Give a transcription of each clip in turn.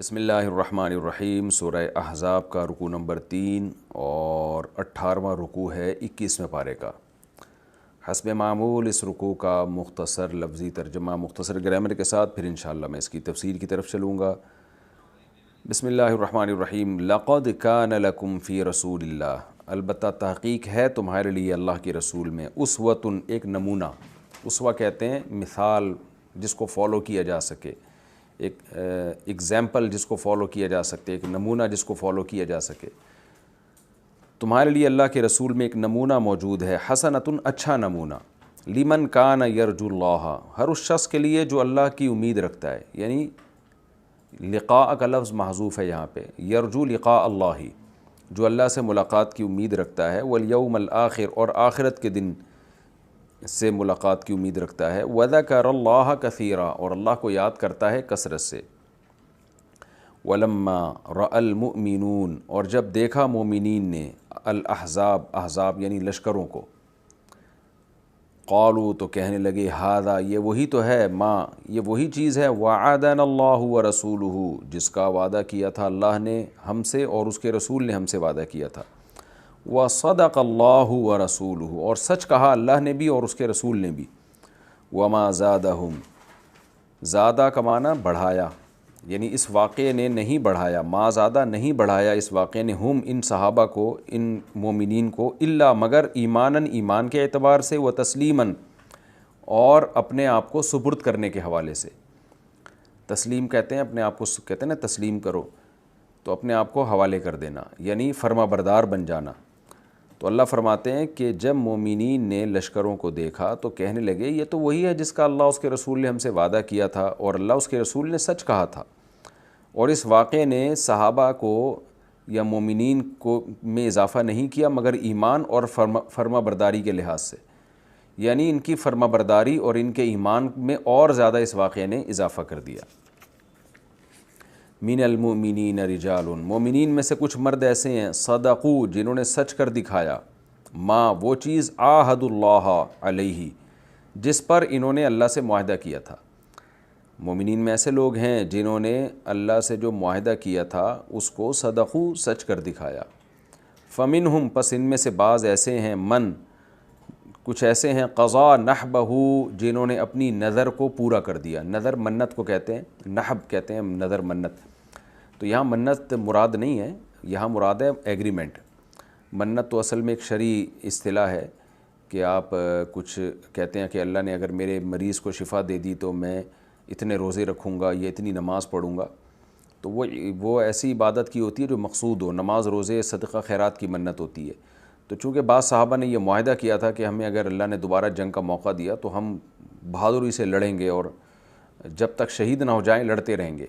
بسم اللہ الرحمن الرحیم۔ سورہ احزاب کا رکوع نمبر 3 اور 18واں رکوع ہے 21ویں پارے کا۔ حسب معمول اس رکوع کا مختصر لفظی ترجمہ مختصر گرامر کے ساتھ، پھر انشاءاللہ میں اس کی تفسیر کی طرف چلوں گا۔ بسم اللہ الرحمن الرحیم۔ لقد کان لکم فی رسول اللہ، البتہ تحقیق ہے تمہارے لیے اللہ کے رسول میں، اسوۃ ایک نمونہ۔ اسوہ کہتے ہیں مثال جس کو فالو کیا جا سکے، ایک ایگزامپل جس کو فالو کیا جا سکتے، ایک نمونہ جس کو فالو کیا جا سکے۔ تمہارے لیے اللہ کے رسول میں ایک نمونہ موجود ہے، حسنۃ اچھا نمونہ، لمن کان یرجو اللہ، ہر اس شخص کے لیے جو اللہ کی امید رکھتا ہے، یعنی لقاء کا لفظ محذوف ہے یہاں پہ، یرجو لقاء اللہ، جو اللہ سے ملاقات کی امید رکھتا ہے، والیوم الآخر اور آخرت کے دن سے ملاقات کی امید رکھتا ہے، وذکر اللہ کثیرا اور اللہ کو یاد کرتا ہے کثرت سے، ولما رأى المؤمنون اور جب دیکھا مومنین نے، الاحزاب احزاب یعنی لشکروں کو، قالوا تو کہنے لگے، ھذا یہ وہی تو ہے، یہ وہی چیز ہے، وعدنا اللہ ورسولہ جس کا وعدہ کیا تھا اللہ نے ہم سے اور اس کے رسول نے ہم سے وعدہ کیا تھا، وصدق اللہ ورسولہ اور سچ کہا اللہ نے بھی اور اس کے رسول نے بھی، وما زادہم زادہ کا معنی بڑھایا، یعنی اس واقعے نے نہیں بڑھایا، ما زادہ نہیں بڑھایا اس واقعے نے، ہم ان صحابہ کو، ان مومنین کو، الا مگر ایماناً ایمان کے اعتبار سے، و تسلیماً اور اپنے آپ کو سپرد کرنے کے حوالے سے۔ تسلیم کہتے ہیں اپنے آپ کو، کہتے ہیں نا تسلیم کرو، تو اپنے آپ کو حوالے کر دینا، یعنی فرما بردار بن جانا۔ تو اللہ فرماتے ہیں کہ جب مومنین نے لشکروں کو دیکھا تو کہنے لگے یہ تو وہی ہے جس کا اللہ اس کے رسول نے ہم سے وعدہ کیا تھا اور اللہ اس کے رسول نے سچ کہا تھا، اور اس واقعے نے صحابہ کو یا مومنین کو میں اضافہ نہیں کیا مگر ایمان اور فرما برداری کے لحاظ سے، یعنی ان کی فرما برداری اور ان کے ایمان میں اور زیادہ اس واقعے نے اضافہ کر دیا۔ من المؤمنین رجال، مومنین میں سے کچھ مرد ایسے ہیں، صدقوا جنہوں نے سچ کر دکھایا، ما وہ چیز عاہد اللہ علیہ جس پر انہوں نے اللہ سے معاہدہ کیا تھا۔ مومنین میں ایسے لوگ ہیں جنہوں نے اللہ سے جو معاہدہ کیا تھا اس کو صدقوا سچ کر دکھایا۔ فمنہم پس ان میں سے بعض ایسے ہیں، کچھ ایسے ہیں، قضا نحبہ جنہوں نے اپنی نظر کو پورا کر دیا، نظر منت کو کہتے ہیں، نحب کہتے ہیں نظر منت، تو یہاں منت مراد نہیں ہے، یہاں مراد ہے ایگریمنٹ۔ منت تو اصل میں ایک شرعی اصطلاح ہے کہ آپ کچھ کہتے ہیں کہ اللہ نے اگر میرے مریض کو شفا دے دی تو میں اتنے روزے رکھوں گا یا اتنی نماز پڑھوں گا، تو وہ ایسی عبادت کی ہوتی ہے جو مقصود ہو، نماز روزے صدقہ خیرات کی منت ہوتی ہے۔ تو چونکہ بعض صحابہ نے یہ معاہدہ کیا تھا کہ ہمیں اگر اللہ نے دوبارہ جنگ کا موقع دیا تو ہم بہادری سے لڑیں گے اور جب تک شہید نہ ہو جائیں لڑتے رہیں گے،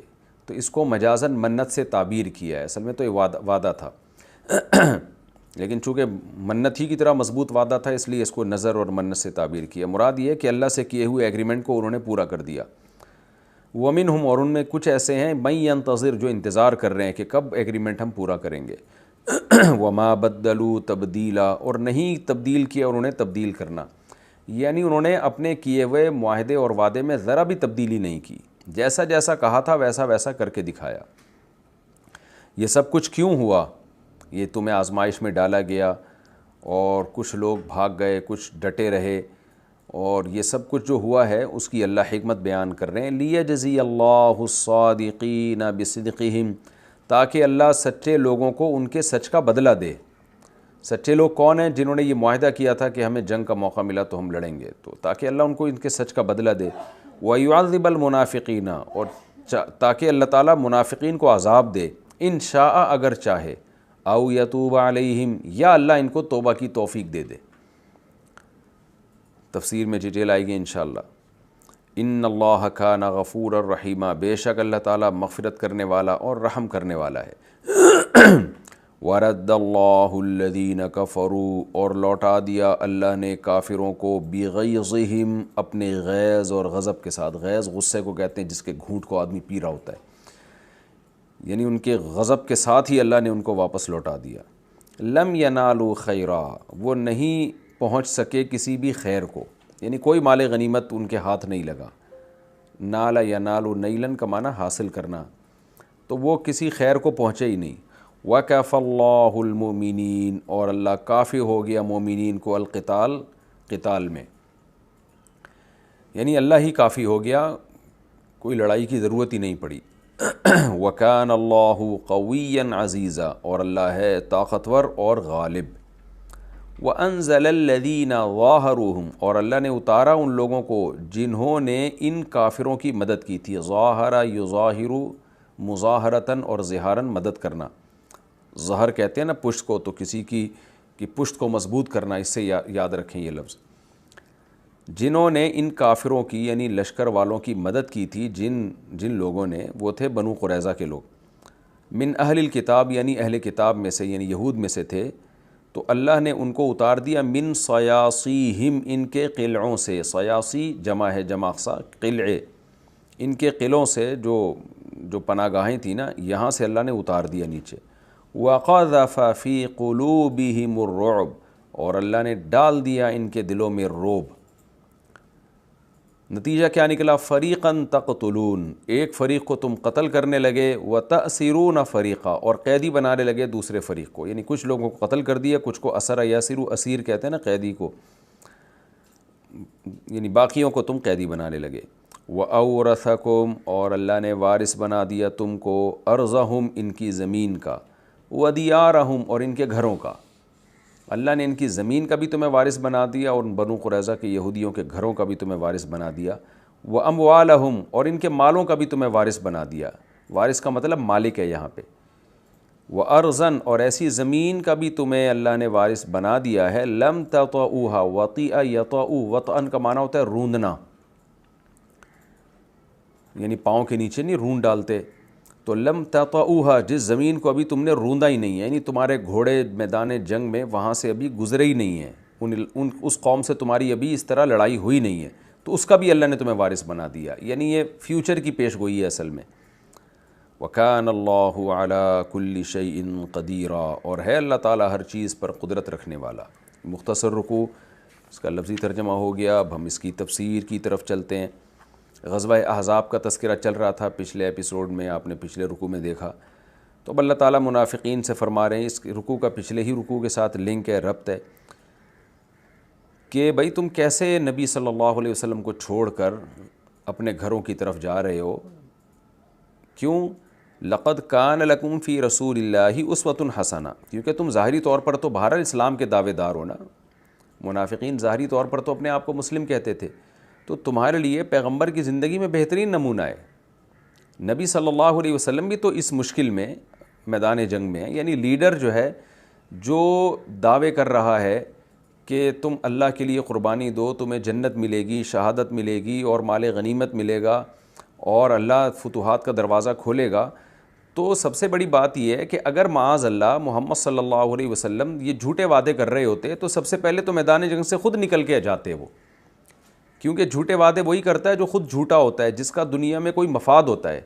تو اس کو مجازاً منت سے تعبیر کیا ہے، اصل میں تو یہ وعدہ تھا لیکن چونکہ منت ہی کی طرح مضبوط وعدہ تھا اس لیے اس کو نظر اور منت سے تعبیر کیا۔ مراد یہ ہے کہ اللہ سے کیے ہوئے ایگریمنٹ کو انہوں نے پورا کر دیا۔ ومنہم اور ان میں کچھ ایسے ہیں، من ینتظر جو انتظار کر رہے ہیں کہ کب ایگریمنٹ ہم پورا کریں گے، وما بدلوا تبدیلا اور نہیں تبدیل کیا انہوں نے تبدیل کرنا، یعنی انہوں نے اپنے کیے ہوئے معاہدے اور وعدے میں ذرا بھی تبدیلی نہیں کی، جیسا جیسا کہا تھا ویسا ویسا کر کے دکھایا۔ یہ سب کچھ کیوں ہوا؟ یہ تمہیں آزمائش میں ڈالا گیا اور کچھ لوگ بھاگ گئے، کچھ ڈٹے رہے، اور یہ سب کچھ جو ہوا ہے اس کی اللہ حکمت بیان کر رہے ہیں۔ لیجزی اللہ الصادقین بصدقہم تاکہ اللہ سچے لوگوں کو ان کے سچ کا بدلہ دے۔ سچے لوگ کون ہیں؟ جنہوں نے یہ معاہدہ کیا تھا کہ ہمیں جنگ کا موقع ملا تو ہم لڑیں گے، تو تاکہ اللہ ان کو ان کے سچ کا بدلہ دے۔ وَيُعَذِّبَ الْمُنَافِقِينَ اور تاکہ اللہ تعالیٰ منافقین کو عذاب دے، ان شاء اگر چاہے، او یتوب علیہم یا اللہ ان کو توبہ کی توفیق دے دے۔ تفسیر میں ڈیٹیل آئے گی انشاءاللہ۔ ان اللہ کان غفورا رحیما بے شک اللہ تعالیٰ مغفرت کرنے والا اور رحم کرنے والا ہے۔ ورد اللہ الذین کفروا اور لوٹا دیا اللہ نے کافروں کو، بغیظہم اپنے غیظ اور غضب کے ساتھ، غیظ غصے کو کہتے ہیں جس کے گھونٹ کو آدمی پی رہا ہوتا ہے، یعنی ان کے غضب کے ساتھ ہی اللہ نے ان کو واپس لوٹا دیا۔ لم ینالوا خیرا وہ نہیں پہنچ سکے کسی بھی خیر کو، یعنی کوئی مال غنیمت ان کے ہاتھ نہیں لگا۔ نال ینال نیلن کا معنی حاصل کرنا، تو وہ کسی خیر کو پہنچے ہی نہیں۔ وَكَفَى اللَّهُ الْمُؤْمِنِينَ، اور اللہ کافی ہو گیا مومنین کو القتال، قتال میں، یعنی اللہ ہی کافی ہو گیا، کوئی لڑائی کی ضرورت ہی نہیں پڑی۔ وَكَانَ اللَّهُ قَوِيًّا عَزِيزًا، اور اللہ ہے طاقتور اور غالب۔ وَأَنزَلَ الَّذِينَ ظَاهَرُوهُمْ، اور اللہ نے اتارا ان لوگوں کو جنہوں نے ان کافروں کی مدد کی تھی۔ ظاہر یظاہر مظاہرتاً، اور ظہاراً مدد کرنا، ظہر کہتے ہیں نا پشت کو، تو کسی کی پشت کو مضبوط کرنا، اس سے یاد رکھیں یہ لفظ۔ جنہوں نے ان کافروں کی یعنی لشکر والوں کی مدد کی تھی، جن لوگوں نے، وہ تھے بنو قریظہ کے لوگ، من اہل الکتاب یعنی اہل کتاب میں سے، یعنی یہود میں سے تھے، تو اللہ نے ان کو اتار دیا من صیاصیہم، ان کے قلعوں سے، صیاصی جمع ہے، جمع اقصا قلعے، ان کے قلعوں سے جو پناہ گاہیں تھیں نا، یہاں سے اللہ نے اتار دیا نیچے۔ وَقَذَفَ فِي قُلُوبِهِمُ الرُّعْبَ، اور اللہ نے ڈال دیا ان کے دلوں میں رعب۔ نتیجہ کیا نکلا؟ فریقاً تقتلون، ایک فریق کو تم قتل کرنے لگے، وتأسرون فریقا، اور قیدی بنانے لگے دوسرے فریق کو، یعنی کچھ لوگوں کو قتل کر دیا، کچھ کو اسر یاسر، اسیر کہتے ہیں نا قیدی کو، یعنی باقیوں کو تم قیدی بنانے لگے۔ وَأَوْرَثَكُمْ، اور اللہ نے وارث بنا دیا تم کو، أَرْضَهُمْ، ان کی زمین کا، وَدِيَارَهُمْ، اور ان کے گھروں کا۔ اللہ نے ان کی زمین کا بھی تمہیں وارث بنا دیا، اور بنو قریظہ کے یہودیوں کے گھروں کا بھی تمہیں وارث بنا دیا۔ وَأَمْوَالَهُمْ، اور ان کے مالوں کا بھی تمہیں وارث بنا دیا، وارث کا مطلب مالک ہے یہاں پہ۔ وَأَرْضًا، اور ایسی زمین کا بھی تمہیں اللہ نے وارث بنا دیا ہے، لَمْ تَطَئُوهَا، وَطِئَ يَطَئُ، وَطْئًا کا معنی ہوتا ہے روندنا، یعنی پاؤں کے نیچے نہیں روند ڈالتے، تو لم تطئوها، جس زمین کو ابھی تم نے روندا ہی نہیں ہے، یعنی تمہارے گھوڑے میدان جنگ میں وہاں سے ابھی گزرے ہی نہیں ہیں، اس قوم سے تمہاری ابھی اس طرح لڑائی ہوئی نہیں ہے، تو اس کا بھی اللہ نے تمہیں وارث بنا دیا، یعنی یہ فیوچر کی پیش گوئی ہے اصل میں۔ وَكَانَ اللَّهُ عَلَى كُلِّ شَيْءٍ قَدِيرًا، اور ہے اللہ تعالیٰ ہر چیز پر قدرت رکھنے والا۔ مختصر رکوع، اس کا لفظی ترجمہ ہو گیا، اب ہم اس کی تفسیر کی طرف چلتے ہیں۔ غزوہ احزاب کا تذکرہ چل رہا تھا پچھلے ایپیسوڈ میں، آپ نے پچھلے رکوع میں دیکھا، تو اب اللہ تعالیٰ منافقین سے فرما رہے ہیں، اس رکوع کا پچھلے ہی رکوع کے ساتھ لنک ہے، ربط ہے، کہ بھئی تم کیسے نبی صلی اللہ علیہ وسلم کو چھوڑ کر اپنے گھروں کی طرف جا رہے ہو؟ کیوں؟ لقد کان لکم فی رسول اللہ اسوۃ حسنہ، کیونکہ تم ظاہری طور پر تو بہرحال اسلام کے دعوے دار ہو نا، منافقین ظاہری طور پر تو اپنے آپ کو مسلم کہتے تھے، تو تمہارے لیے پیغمبر کی زندگی میں بہترین نمونہ ہے۔ نبی صلی اللہ علیہ وسلم بھی تو اس مشکل میں میدان جنگ میں ہے، یعنی لیڈر جو ہے، جو دعوے کر رہا ہے کہ تم اللہ کے لیے قربانی دو، تمہیں جنت ملے گی، شہادت ملے گی، اور مال غنیمت ملے گا، اور اللہ فتوحات کا دروازہ کھولے گا، تو سب سے بڑی بات یہ ہے کہ اگر معاذ اللہ محمد صلی اللہ علیہ وسلم یہ جھوٹے وعدے کر رہے ہوتے تو سب سے پہلے تو میدان جنگ سے خود نکل کے جاتے وہ، کیونکہ جھوٹے وعدے وہی کرتا ہے جو خود جھوٹا ہوتا ہے، جس کا دنیا میں کوئی مفاد ہوتا ہے۔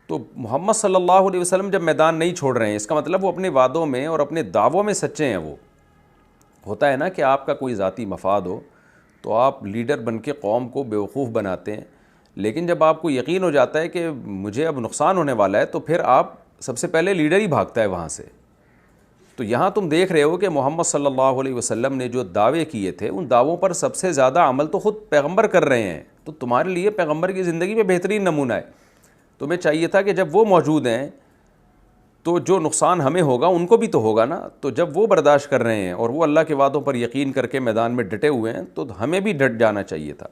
تو محمد صلی اللہ علیہ وسلم جب میدان نہیں چھوڑ رہے ہیں، اس کا مطلب وہ اپنے وعدوں میں اور اپنے دعووں میں سچے ہیں۔ وہ ہوتا ہے نا کہ آپ کا کوئی ذاتی مفاد ہو تو آپ لیڈر بن کے قوم کو بیوقوف بناتے ہیں، لیکن جب آپ کو یقین ہو جاتا ہے کہ مجھے اب نقصان ہونے والا ہے، تو پھر آپ سب سے پہلے لیڈر ہی بھاگتا ہے وہاں سے۔ تو یہاں تم دیکھ رہے ہو کہ محمد صلی اللہ علیہ وسلم نے جو دعوے کیے تھے، ان دعووں پر سب سے زیادہ عمل تو خود پیغمبر کر رہے ہیں، تو تمہارے لیے پیغمبر کی زندگی میں بہترین نمونہ ہے۔ تمہیں چاہیے تھا کہ جب وہ موجود ہیں تو جو نقصان ہمیں ہوگا ان کو بھی تو ہوگا نا، تو جب وہ برداشت کر رہے ہیں اور وہ اللہ کے وعدوں پر یقین کر کے میدان میں ڈٹے ہوئے ہیں، تو ہمیں بھی ڈٹ جانا چاہیے تھا۔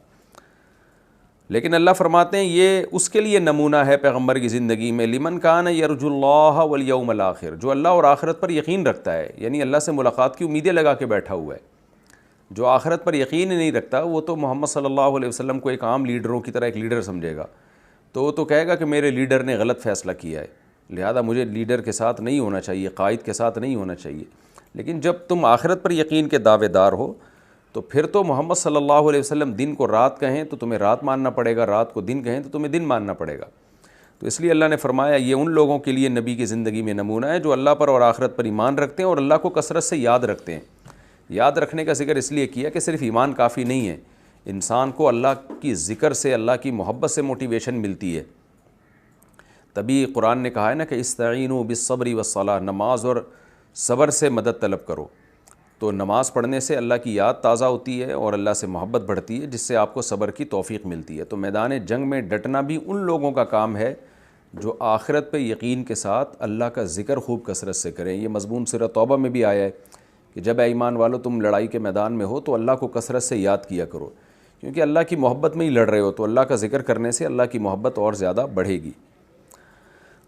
لیکن اللہ فرماتے ہیں یہ اس کے لیے نمونہ ہے پیغمبر کی زندگی میں، لمن کان یرجو اللہ والیوم الآخر، جو اللہ اور آخرت پر یقین رکھتا ہے، یعنی اللہ سے ملاقات کی امیدیں لگا کے بیٹھا ہوا ہے۔ جو آخرت پر یقین ہی نہیں رکھتا، وہ تو محمد صلی اللہ علیہ وسلم کو ایک عام لیڈروں کی طرح ایک لیڈر سمجھے گا، تو وہ تو کہے گا کہ میرے لیڈر نے غلط فیصلہ کیا ہے، لہذا مجھے لیڈر کے ساتھ نہیں ہونا چاہیے، قائد کے ساتھ نہیں ہونا چاہیے۔ لیکن جب تم آخرت پر یقین کے دعوے دار ہو، تو پھر تو محمد صلی اللہ علیہ وسلم دن کو رات کہیں تو تمہیں رات ماننا پڑے گا، رات کو دن کہیں تو تمہیں دن ماننا پڑے گا۔ تو اس لیے اللہ نے فرمایا یہ ان لوگوں کے لیے نبی کی زندگی میں نمونہ ہے جو اللہ پر اور آخرت پر ایمان رکھتے ہیں اور اللہ کو کثرت سے یاد رکھتے ہیں۔ یاد رکھنے کا ذکر اس لیے کیا کہ صرف ایمان کافی نہیں ہے، انسان کو اللہ کی ذکر سے، اللہ کی محبت سے موٹیویشن ملتی ہے، تبھی قرآن نے کہا ہے نا کہ استعینوا بالصبر والصلاۃ، نماز اور صبر سے مدد طلب کرو۔ تو نماز پڑھنے سے اللہ کی یاد تازہ ہوتی ہے اور اللہ سے محبت بڑھتی ہے، جس سے آپ کو صبر کی توفیق ملتی ہے۔ تو میدان جنگ میں ڈٹنا بھی ان لوگوں کا کام ہے جو آخرت پہ یقین کے ساتھ اللہ کا ذکر خوب کثرت سے کریں۔ یہ مضمون سورہ توبہ میں بھی آیا ہے کہ جب اے ایمان والو تم لڑائی کے میدان میں ہو تو اللہ کو کثرت سے یاد کیا کرو، کیونکہ اللہ کی محبت میں ہی لڑ رہے ہو، تو اللہ کا ذکر کرنے سے اللہ کی محبت اور زیادہ بڑھے گی۔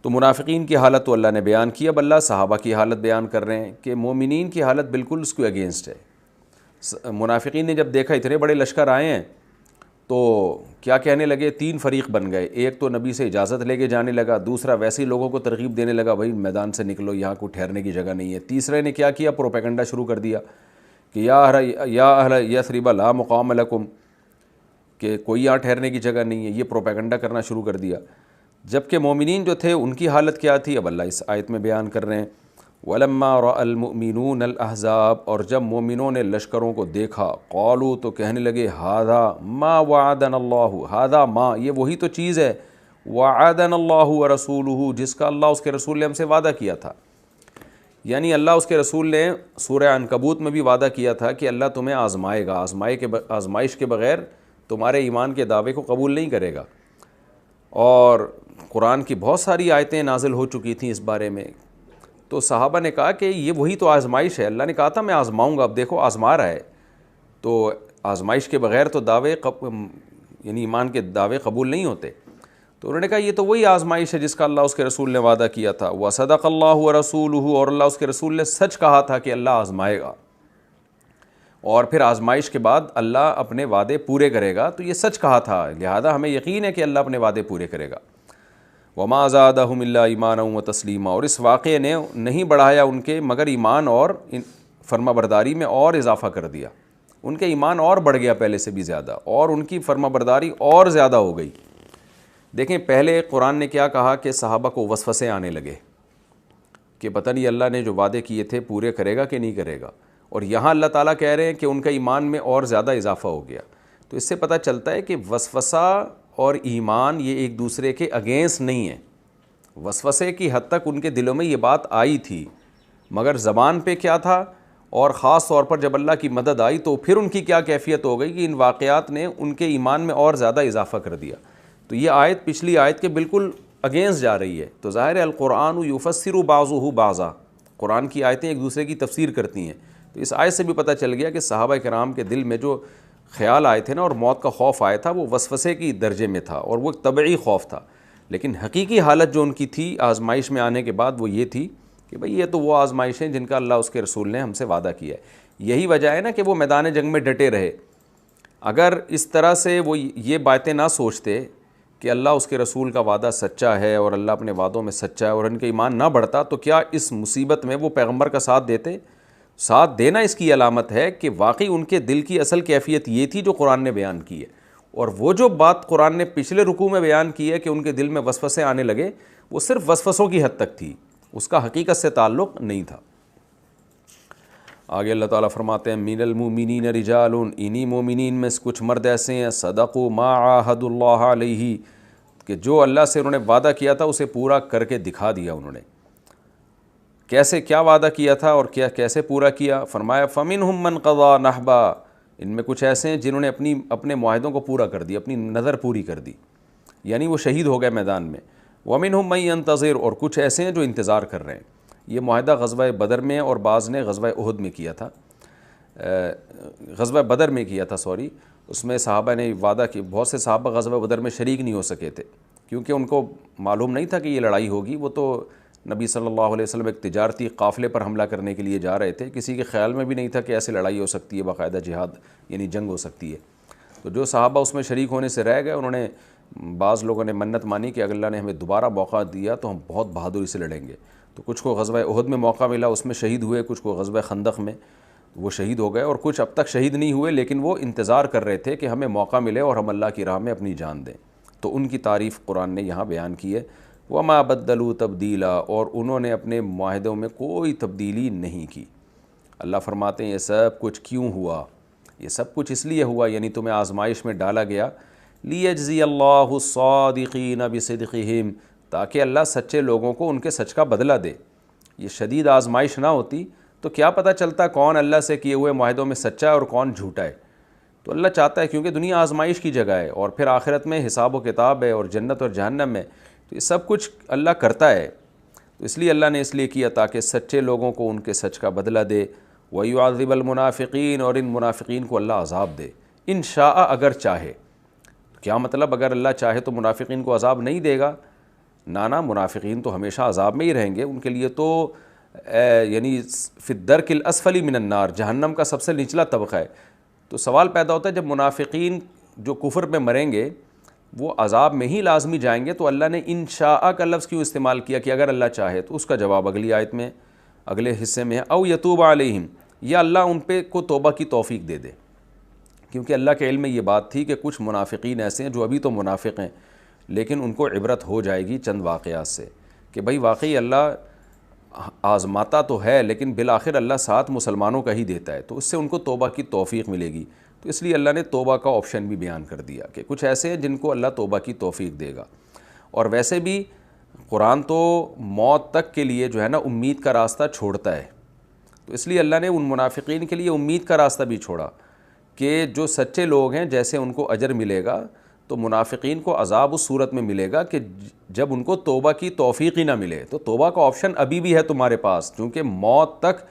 تو منافقین کی حالت تو اللہ نے بیان کی، اب اللہ صحابہ کی حالت بیان کر رہے ہیں کہ مومنین کی حالت بالکل اس کے اگینسٹ ہے۔ منافقین نے جب دیکھا اتنے بڑے لشکر آئے ہیں تو کیا کہنے لگے، 3 فریق بن گئے۔ ایک تو نبی سے اجازت لے کے جانے لگا، دوسرا ویسے ہی لوگوں کو ترغیب دینے لگا بھائی میدان سے نکلو، یہاں کوئی ٹھہرنے کی جگہ نہیں ہے۔ تیسرے نے کیا کیا، پروپیگنڈا شروع کر دیا کہ یا اہل یثرب لا مقام لکم، کہ کوئی یہاں ٹھہرنے کی جگہ نہیں ہے، یہ پروپیگنڈا کرنا شروع کر دیا۔ جبکہ مومنین جو تھے ان کی حالت کیا تھی، اب اللہ اس آیت میں بیان کر رہے ہیں۔ وَلَمَّا رَأَى الْمُؤْمِنُونَ الْأَحْزَابَ، اور جب مومنوں نے لشکروں کو دیکھا، قالوا، تو کہنے لگے هَذَا مَا وَعَدَنَا اللَّهُ، هَذَا مَا، یہ وہی تو چیز ہے، وَعَدَنَا اللَّهُ وَرَسُولُهُ، جس کا اللہ اس کے رسول نے ہم سے وعدہ کیا تھا۔ یعنی اللہ اس کے رسول نے سورہ عنکبوت میں بھی وعدہ کیا تھا کہ اللہ تمہیں آزمائے گا، آزمائش کے بغیر تمہارے ایمان کے دعوے کو قبول نہیں کرے گا۔ اور قرآن کی بہت ساری آیتیں نازل ہو چکی تھیں اس بارے میں۔ تو صحابہ نے کہا کہ یہ وہی تو آزمائش ہے، اللہ نے کہا تھا میں آزماؤں گا، اب دیکھو آزما رہا ہے۔ تو آزمائش کے بغیر تو دعوے یعنی ایمان کے دعوے قبول نہیں ہوتے۔ تو انہوں نے کہا یہ تو وہی آزمائش ہے جس کا اللہ اس کے رسول نے وعدہ کیا تھا۔ وَصَدَقَ اللَّهُ وَرَسُولُهُ، اور اللہ اس کے رسول نے سچ کہا تھا کہ اللہ آزمائے گا، اور پھر آزمائش کے بعد اللہ اپنے وعدے پورے کرے گا، تو یہ سچ کہا تھا، لہذا ہمیں یقین ہے کہ اللہ اپنے وعدے پورے کرے گا۔ وَمَا زَادَهُمْ إِلَّا إِيمَانًا وَتَسْلِيمًا، اور اس واقعے نے نہیں بڑھایا ان کے مگر ایمان اور فرما برداری میں اور اضافہ کر دیا۔ ان کے ایمان اور بڑھ گیا پہلے سے بھی زیادہ، اور ان کی فرما برداری اور زیادہ ہو گئی۔ دیکھیں پہلے قرآن نے کیا کہا کہ صحابہ کو وسوسے آنے لگے کہ پتہ نہیں اللہ نے جو وعدے کیے تھے پورے کرے گا کہ نہیں کرے گا، اور یہاں اللہ تعالیٰ کہہ رہے ہیں کہ ان کا ایمان میں اور زیادہ اضافہ ہو گیا۔ تو اس سے پتہ چلتا ہے کہ وسوسہ اور ایمان یہ ایک دوسرے کے اگینسٹ نہیں ہیں۔ وسوسے کی حد تک ان کے دلوں میں یہ بات آئی تھی، مگر زبان پہ کیا تھا، اور خاص طور پر جب اللہ کی مدد آئی تو پھر ان کی کیا کیفیت ہو گئی کہ ان واقعات نے ان کے ایمان میں اور زیادہ اضافہ کر دیا۔ تو یہ آیت پچھلی آیت کے بالکل اگینسٹ جا رہی ہے۔ تو ظاہر ہے القرآن یفسر بعضہ بعضا، قرآن کی آیتیں ایک دوسرے کی تفسیر کرتی ہیں۔ تو اس آیت سے بھی پتہ چل گیا کہ صحابہ کرام کے دل میں جو خیال آئے تھے نا اور موت کا خوف آیا تھا، وہ وسوسے کی درجے میں تھا اور وہ ایک طبعی خوف تھا، لیکن حقیقی حالت جو ان کی تھی آزمائش میں آنے کے بعد وہ یہ تھی کہ بھئی یہ تو وہ آزمائشیں جن کا اللہ اس کے رسول نے ہم سے وعدہ کیا ہے۔ یہی وجہ ہے نا کہ وہ میدان جنگ میں ڈٹے رہے۔ اگر اس طرح سے وہ یہ باتیں نہ سوچتے کہ اللہ اس کے رسول کا وعدہ سچا ہے اور اللہ اپنے وعدوں میں سچا ہے، اور ان کے ایمان نہ بڑھتا، تو کیا اس مصیبت میں وہ پیغمبر کا ساتھ دیتے؟ ساتھ دینا اس کی علامت ہے کہ واقعی ان کے دل کی اصل کیفیت یہ تھی جو قرآن نے بیان کی ہے، اور وہ جو بات قرآن نے پچھلے رکوع میں بیان کی ہے کہ ان کے دل میں وسوسے آنے لگے، وہ صرف وسوسوں کی حد تک تھی، اس کا حقیقت سے تعلق نہیں تھا۔ آگے اللہ تعالیٰ فرماتے ہیں من المؤمنین رجال، انہی مومنین میں کچھ مرد ایسے ہیں صدقوا ما عاہدوا اللہ علیہ، کہ جو اللہ سے انہوں نے وعدہ کیا تھا اسے پورا کر کے دکھا دیا انہوں نے۔ کیسے، کیا وعدہ کیا تھا اور کیا کیسے پورا کیا؟ فرمایا فمنہم من قضا نحبا، ان میں کچھ ایسے ہیں جنہوں نے اپنے معاہدوں کو پورا کر دیا، اپنی نظر پوری کر دی، یعنی وہ شہید ہو گئے میدان میں۔ ومنہم من ینتظر، اور کچھ ایسے ہیں جو انتظار کر رہے ہیں۔ یہ معاہدہ غزوہ بدر میں اور بعض نے غزوہ احد میں کیا تھا، غزوہ بدر میں کیا تھا اس میں صحابہ نے وعدہ کی، بہت سے صحابہ غزوہ بدر میں شریک نہیں ہو سکے تھے کیونکہ ان کو معلوم نہیں تھا کہ یہ لڑائی ہوگی۔ وہ تو نبی صلی اللہ علیہ وسلم ایک تجارتی قافلے پر حملہ کرنے کے لیے جا رہے تھے، کسی کے خیال میں بھی نہیں تھا کہ ایسے لڑائی ہو سکتی ہے، باقاعدہ جہاد یعنی جنگ ہو سکتی ہے۔ تو جو صحابہ اس میں شریک ہونے سے رہ گئے، انہوں نے، بعض لوگوں نے منت مانی کہ اگر اللہ نے ہمیں دوبارہ موقع دیا تو ہم بہت بہادری سے لڑیں گے۔ تو کچھ کو غزوہ احد میں موقع ملا، اس میں شہید ہوئے، کچھ کو غزوہ خندق میں وہ شہید ہو گئے، اور کچھ اب تک شہید نہیں ہوئے لیکن وہ انتظار کر رہے تھے کہ ہمیں موقع ملے اور ہم اللہ کی راہ میں اپنی جان دیں۔ تو ان کی تعریف قرآن نے یہاں بیان کی ہے، وَمَا بَدَّلُوا تَبْدِيلًا، اور انہوں نے اپنے معاہدوں میں کوئی تبدیلی نہیں کی۔ اللہ فرماتے ہیں یہ سب کچھ کیوں ہوا؟ یہ سب کچھ اس لیے ہوا، یعنی تمہیں آزمائش میں ڈالا گیا، لِيَجْزِيَ اللَّهُ الصَّادِقِينَ بِصِدْقِهِمْ، تاکہ اللہ سچے لوگوں کو ان کے سچ کا بدلہ دے۔ یہ شدید آزمائش نہ ہوتی تو کیا پتہ چلتا کون اللہ سے کیے ہوئے معاہدوں میں سچا ہے اور کون جھوٹا ہے۔ تو اللہ چاہتا ہے، کیونکہ دنیا آزمائش کی جگہ ہے اور پھر آخرت میں حساب و کتاب ہے اور جنت اور جہنم ہے، تو یہ سب کچھ اللہ کرتا ہے۔ تو اس لیے اللہ نے اس لیے کیا تاکہ سچے لوگوں کو ان کے سچ کا بدلہ دے۔ وَيُعَذِّبَ الْمُنَافِقِينَ، اور ان منافقین کو اللہ عذاب دے، ان شاء، اگر چاہے۔ کیا مطلب اگر اللہ چاہے تو منافقین کو عذاب نہیں دے گا؟ نانا، منافقین تو ہمیشہ عذاب میں ہی رہیں گے، ان کے لیے تو یعنی فی الدرک الاسفل من النار، جہنم کا سب سے نچلا طبقہ ہے۔ تو سوال پیدا ہوتا ہے جب منافقین جو کفر میں مریں گے وہ عذاب میں ہی لازمی جائیں گے، تو اللہ نے انشاء کا لفظ کیوں استعمال کیا کہ اگر اللہ چاہے؟ تو اس کا جواب اگلی آیت میں، اگلے حصے میں ہے، او یتوب علیہم، یا اللہ ان پہ کو توبہ کی توفیق دے دے۔ کیونکہ اللہ کے علم میں یہ بات تھی کہ کچھ منافقین ایسے ہیں جو ابھی تو منافق ہیں، لیکن ان کو عبرت ہو جائے گی چند واقعات سے کہ بھئی واقعی اللہ آزماتا تو ہے لیکن بالآخر اللہ ساتھ مسلمانوں کا ہی دیتا ہے، تو اس سے ان کو توبہ کی توفیق ملے گی۔ تو اس لیے اللہ نے توبہ کا آپشن بھی بیان کر دیا کہ کچھ ایسے ہیں جن کو اللہ توبہ کی توفیق دے گا۔ اور ویسے بھی قرآن تو موت تک کے لیے جو ہے نا امید کا راستہ چھوڑتا ہے، تو اس لیے اللہ نے ان منافقین کے لیے امید کا راستہ بھی چھوڑا کہ جو سچے لوگ ہیں جیسے ان کو اجر ملے گا، تو منافقین کو عذاب اس صورت میں ملے گا کہ جب ان کو توبہ کی توفیق ہی نہ ملے۔ تو توبہ کا آپشن ابھی بھی ہے تمہارے پاس، کیونکہ موت تک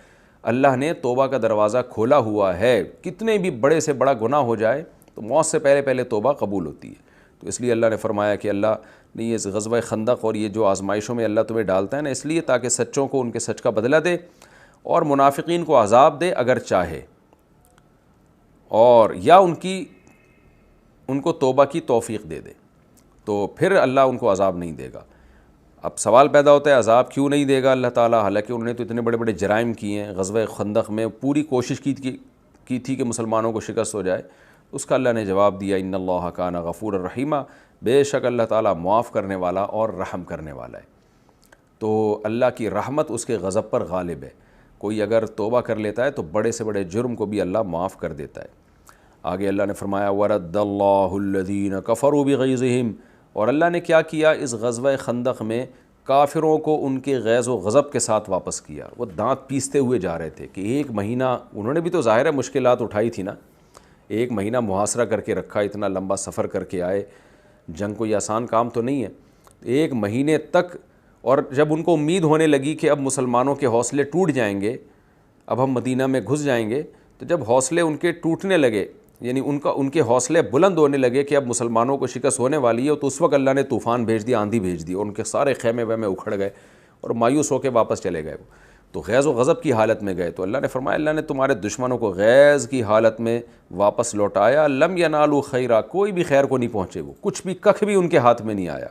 اللہ نے توبہ کا دروازہ کھولا ہوا ہے۔ کتنے بھی بڑے سے بڑا گناہ ہو جائے تو موت سے پہلے پہلے توبہ قبول ہوتی ہے۔ تو اس لیے اللہ نے فرمایا کہ اللہ نے یہ غزوہ خندق اور یہ جو آزمائشوں میں اللہ تمہیں ڈالتا ہے نا، اس لیے تاکہ سچوں کو ان کے سچ کا بدلہ دے اور منافقین کو عذاب دے اگر چاہے، اور یا ان کو توبہ کی توفیق دے دے، تو پھر اللہ ان کو عذاب نہیں دے گا۔ اب سوال پیدا ہوتا ہے عذاب کیوں نہیں دے گا اللہ تعالیٰ، حالانکہ انہوں نے تو اتنے بڑے بڑے جرائم کیے ہیں۔ غزوہ خندق میں پوری کوشش کی تھی کہ مسلمانوں کو شکست ہو جائے، اس کا اللہ نے جواب دیا، ان اللہ کان غفور الرحیمہ، بے شک اللہ تعالیٰ معاف کرنے والا اور رحم کرنے والا ہے۔ تو اللہ کی رحمت اس کے غضب پر غالب ہے۔ کوئی اگر توبہ کر لیتا ہے تو بڑے سے بڑے جرم کو بھی اللہ معاف کر دیتا ہے۔ آگے اللہ نے فرمایا وَرَدَّ اللَّهُ الَّذِينَ كَفَرُوا بِغَيْظِهِمْ، اور اللہ نے کیا کیا اس غزوہ خندق میں، کافروں کو ان کے غیظ و غضب کے ساتھ واپس کیا۔ وہ دانت پیستے ہوئے جا رہے تھے کہ ایک مہینہ انہوں نے بھی تو ظاہر ہے مشکلات اٹھائی تھی نا، ایک مہینہ محاصرہ کر کے رکھا، اتنا لمبا سفر کر کے آئے، جنگ کوئی آسان کام تو نہیں ہے، ایک مہینے تک۔ اور جب ان کو امید ہونے لگی کہ اب مسلمانوں کے حوصلے ٹوٹ جائیں گے، اب ہم مدینہ میں گھس جائیں گے، تو جب حوصلے ان کے ٹوٹنے لگے، یعنی ان کے حوصلے بلند ہونے لگے کہ اب مسلمانوں کو شکست ہونے والی ہے، تو اس وقت اللہ نے طوفان بھیج دیا، آندھی بھیج دی، اور ان کے سارے خیمے ویمے اکھڑ گئے اور مایوس ہو کے واپس چلے گئے، وہ تو غیظ و غضب کی حالت میں گئے۔ تو اللہ نے فرمایا اللہ نے تمہارے دشمنوں کو غیظ کی حالت میں واپس لوٹایا، لم ینالوا خیرا، کوئی بھی خیر کو نہیں پہنچے، وہ کچھ بھی ککھ بھی ان کے ہاتھ میں نہیں آیا۔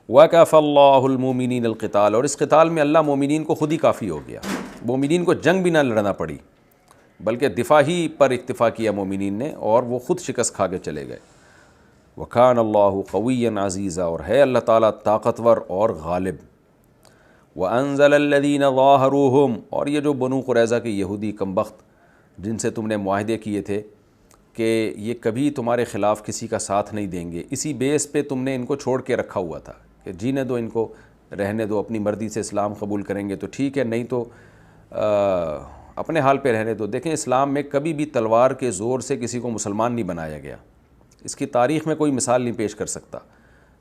وَكَفَى اللَّهُ الْمُؤْمِنِينَ الْقِتَالَ، اور اس قتال میں اللہ مومنین کو خود ہی کافی ہو گیا، مومنین کو جنگ بھی نہ لڑنا پڑی، بلکہ دفاع ہی پر اکتفا کیا مومنین نے، اور وہ خود شکست کھا کے چلے گئے۔ وَكَانَ اللَّهُ قَوِيًّا عَزِيزًا، اور ہے اللہ تعالیٰ طاقتور اور غالب۔ وَأَنزَلَ الَّذِينَ ظَاهَرُوهُمْ، اور یہ جو بنو قریظہ کے یہودی کمبخت جن سے تم نے معاہدے کیے تھے کہ یہ کبھی تمہارے خلاف کسی کا ساتھ نہیں دیں گے، اسی بیس پہ تم نے ان کو چھوڑ کے رکھا ہوا تھا کہ جینے دو، ان کو رہنے دو، اپنی مرضی سے اسلام قبول کریں گے تو ٹھیک ہے، نہیں تو اپنے حال پہ رہنے دو۔ دیکھیں اسلام میں کبھی بھی تلوار کے زور سے کسی کو مسلمان نہیں بنایا گیا، اس کی تاریخ میں کوئی مثال نہیں پیش کر سکتا۔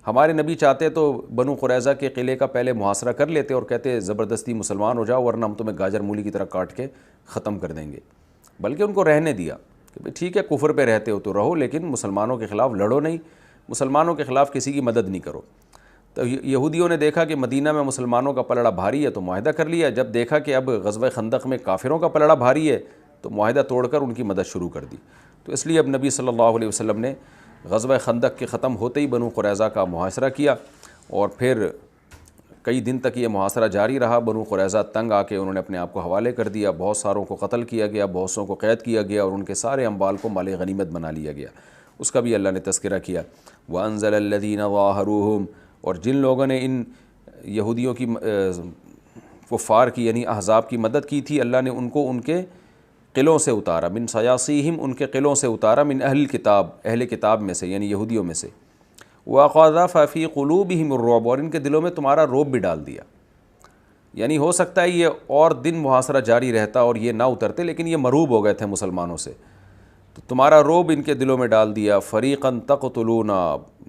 ہمارے نبی چاہتے تو بنو قریظہ کے قلعے کا پہلے محاصرہ کر لیتے اور کہتے زبردستی مسلمان ہو جاؤ ورنہ ہم تمہیں گاجر مولی کی طرح کاٹ کے ختم کر دیں گے، بلکہ ان کو رہنے دیا کہ ٹھیک ہے کفر پہ رہتے ہو تو رہو، لیکن مسلمانوں کے خلاف لڑو نہیں، مسلمانوں کے خلاف کسی کی مدد نہیں کرو۔ تو یہودیوں نے دیکھا کہ مدینہ میں مسلمانوں کا پلڑا بھاری ہے تو معاہدہ کر لیا، جب دیکھا کہ اب غزوہ خندق میں کافروں کا پلڑا بھاری ہے تو معاہدہ توڑ کر ان کی مدد شروع کر دی۔ تو اس لیے اب نبی صلی اللہ علیہ وسلم نے غزوہ خندق کے ختم ہوتے ہی بنو قریظہ کا محاصرہ کیا، اور پھر کئی دن تک یہ محاصرہ جاری رہا۔ بنو قریظہ تنگ آ کے انہوں نے اپنے آپ کو حوالے کر دیا، بہت ساروں کو قتل کیا گیا، بہت سوں کو قید کیا گیا، اور ان کے سارے اموال کو مال غنیمت بنا لیا گیا، اس کا بھی اللہ نے تذکرہ کیا۔ وَأَنزَلَ الَّذِينَ ظَاهَرُوهُمْ، اور جن لوگوں نے ان یہودیوں کی کفار کی یعنی احزاب کی مدد کی تھی، اللہ نے ان کو ان کے قلعوں سے اتارا، من صیاصیہم، ان کے قلعوں سے اتارا، من اہل کتاب، اہل کتاب میں سے یعنی یہودیوں میں سے، وَقَذَفَ فِي قُلُوبِهِمُ الرُّعْبَ، اور ان کے دلوں میں تمہارا روب بھی ڈال دیا. یعنی ہو سکتا ہے یہ اور دن محاصرہ جاری رہتا اور یہ نہ اترتے، لیکن یہ مرعوب ہو گئے تھے مسلمانوں سے، تو تمہارا روب ان کے دلوں میں ڈال دیا. فَرِيقًا تَقْتُلُونَ،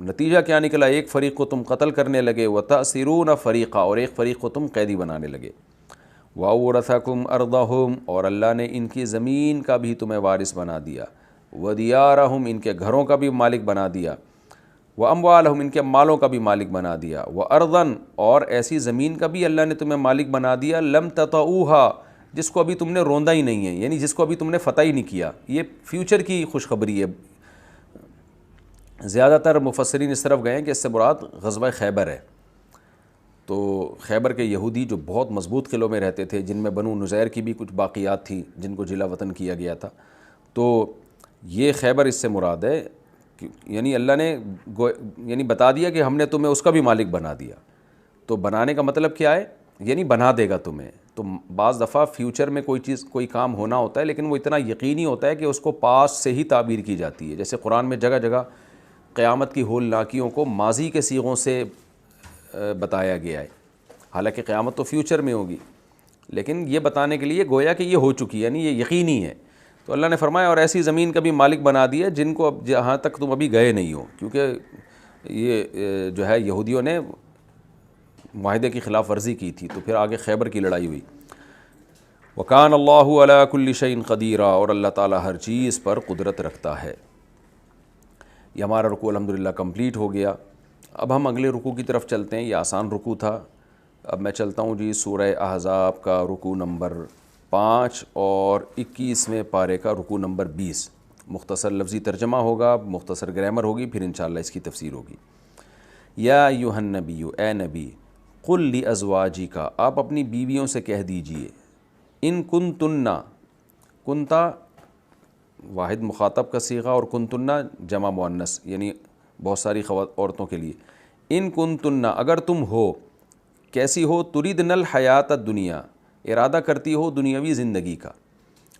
نتیجہ کیا نکلا؟ ایک فریق کو تم قتل کرنے لگے. وَتَأْسِرُونَ فَرِيقًا، اور ایک فریق کو تم قیدی بنانے لگے. وَأَوْرَثَكُمْ أَرْضَهُمْ، اور اللہ نے ان کی زمین کا بھی تمہیں وارث بنا دیا. وَدِيَارَهُمْ، ان کے گھروں کا بھی مالک بنا دیا. وَأَمْوَالَهُمْ، ان کے مالوں کا بھی مالک بنا دیا. وَأَرْضًا، اور ایسی زمین کا بھی اللہ نے تمہیں مالک بنا دیا. لَمْ تَطَئُوهَا، جس کو ابھی تم نے روندا ہی نہیں ہے، یعنی جس کو ابھی تم نے فتح ہی نہیں کیا. یہ فیوچر کی خوشخبری ہے. زیادہ تر مفسرین اس طرف گئے ہیں کہ اس سے مراد غزوہ خیبر ہے. تو خیبر کے یہودی جو بہت مضبوط قلعوں میں رہتے تھے، جن میں بنو نذیر کی بھی کچھ باقیات تھیں جن کو جلا وطن کیا گیا تھا، تو یہ خیبر اس سے مراد ہے. یعنی اللہ نے یعنی بتا دیا کہ ہم نے تمہیں اس کا بھی مالک بنا دیا. تو بنانے کا مطلب کیا ہے؟ یعنی بنا دے گا تمہیں. تو بعض دفعہ فیوچر میں کوئی چیز کوئی کام ہونا ہوتا ہے، لیکن وہ اتنا یقینی ہوتا ہے کہ اس کو پاس سے ہی تعبیر کی جاتی ہے. جیسے قرآن میں جگہ جگہ قیامت کی ہولناکیوں کو ماضی کے صیغوں سے بتایا گیا ہے، حالانکہ قیامت تو فیوچر میں ہوگی، لیکن یہ بتانے کے لیے گویا کہ یہ ہو چکی ہے، یعنی یہ یقینی ہے. تو اللہ نے فرمایا اور ایسی زمین کا بھی مالک بنا دیا جن کو اب جہاں تک تم ابھی گئے نہیں ہو، کیونکہ یہ جو ہے یہودیوں نے معاہدے کی خلاف ورزی کی تھی. تو پھر آگے خیبر کی لڑائی ہوئی. وَكَانَ اللَّهُ عَلَىٰ كُلِّ شَيْءٍ قَدِيرًا، اور اللہ تعالیٰ ہر چیز پر قدرت رکھتا ہے. یہ ہمارا رکوع الحمدللہ کمپلیٹ ہو گیا. اب ہم اگلے رکوع کی طرف چلتے ہیں. یہ آسان رکوع تھا. اب میں چلتا ہوں جی سورہ احزاب کا رکوع نمبر 5 اور 21ویں پارے کا رکوع نمبر 20. مختصر لفظی ترجمہ ہوگا، مختصر گرامر ہوگی، پھر انشاءاللہ اس کی تفسیر ہوگی. یا ایھا النبی، اے نبی، قل لازواجک، آپ اپنی بیویوں سے کہہ دیجئے، ان کنتن، کنتا واحد مخاطب کا صیغہ اور کنتن جمع مؤنث، یعنی بہت ساری عورتوں کے لیے. ان کنتن، اگر تم ہو، کیسی ہو؟ تریدن الحیات الدنیا، ارادہ کرتی ہو دنیاوی زندگی کا.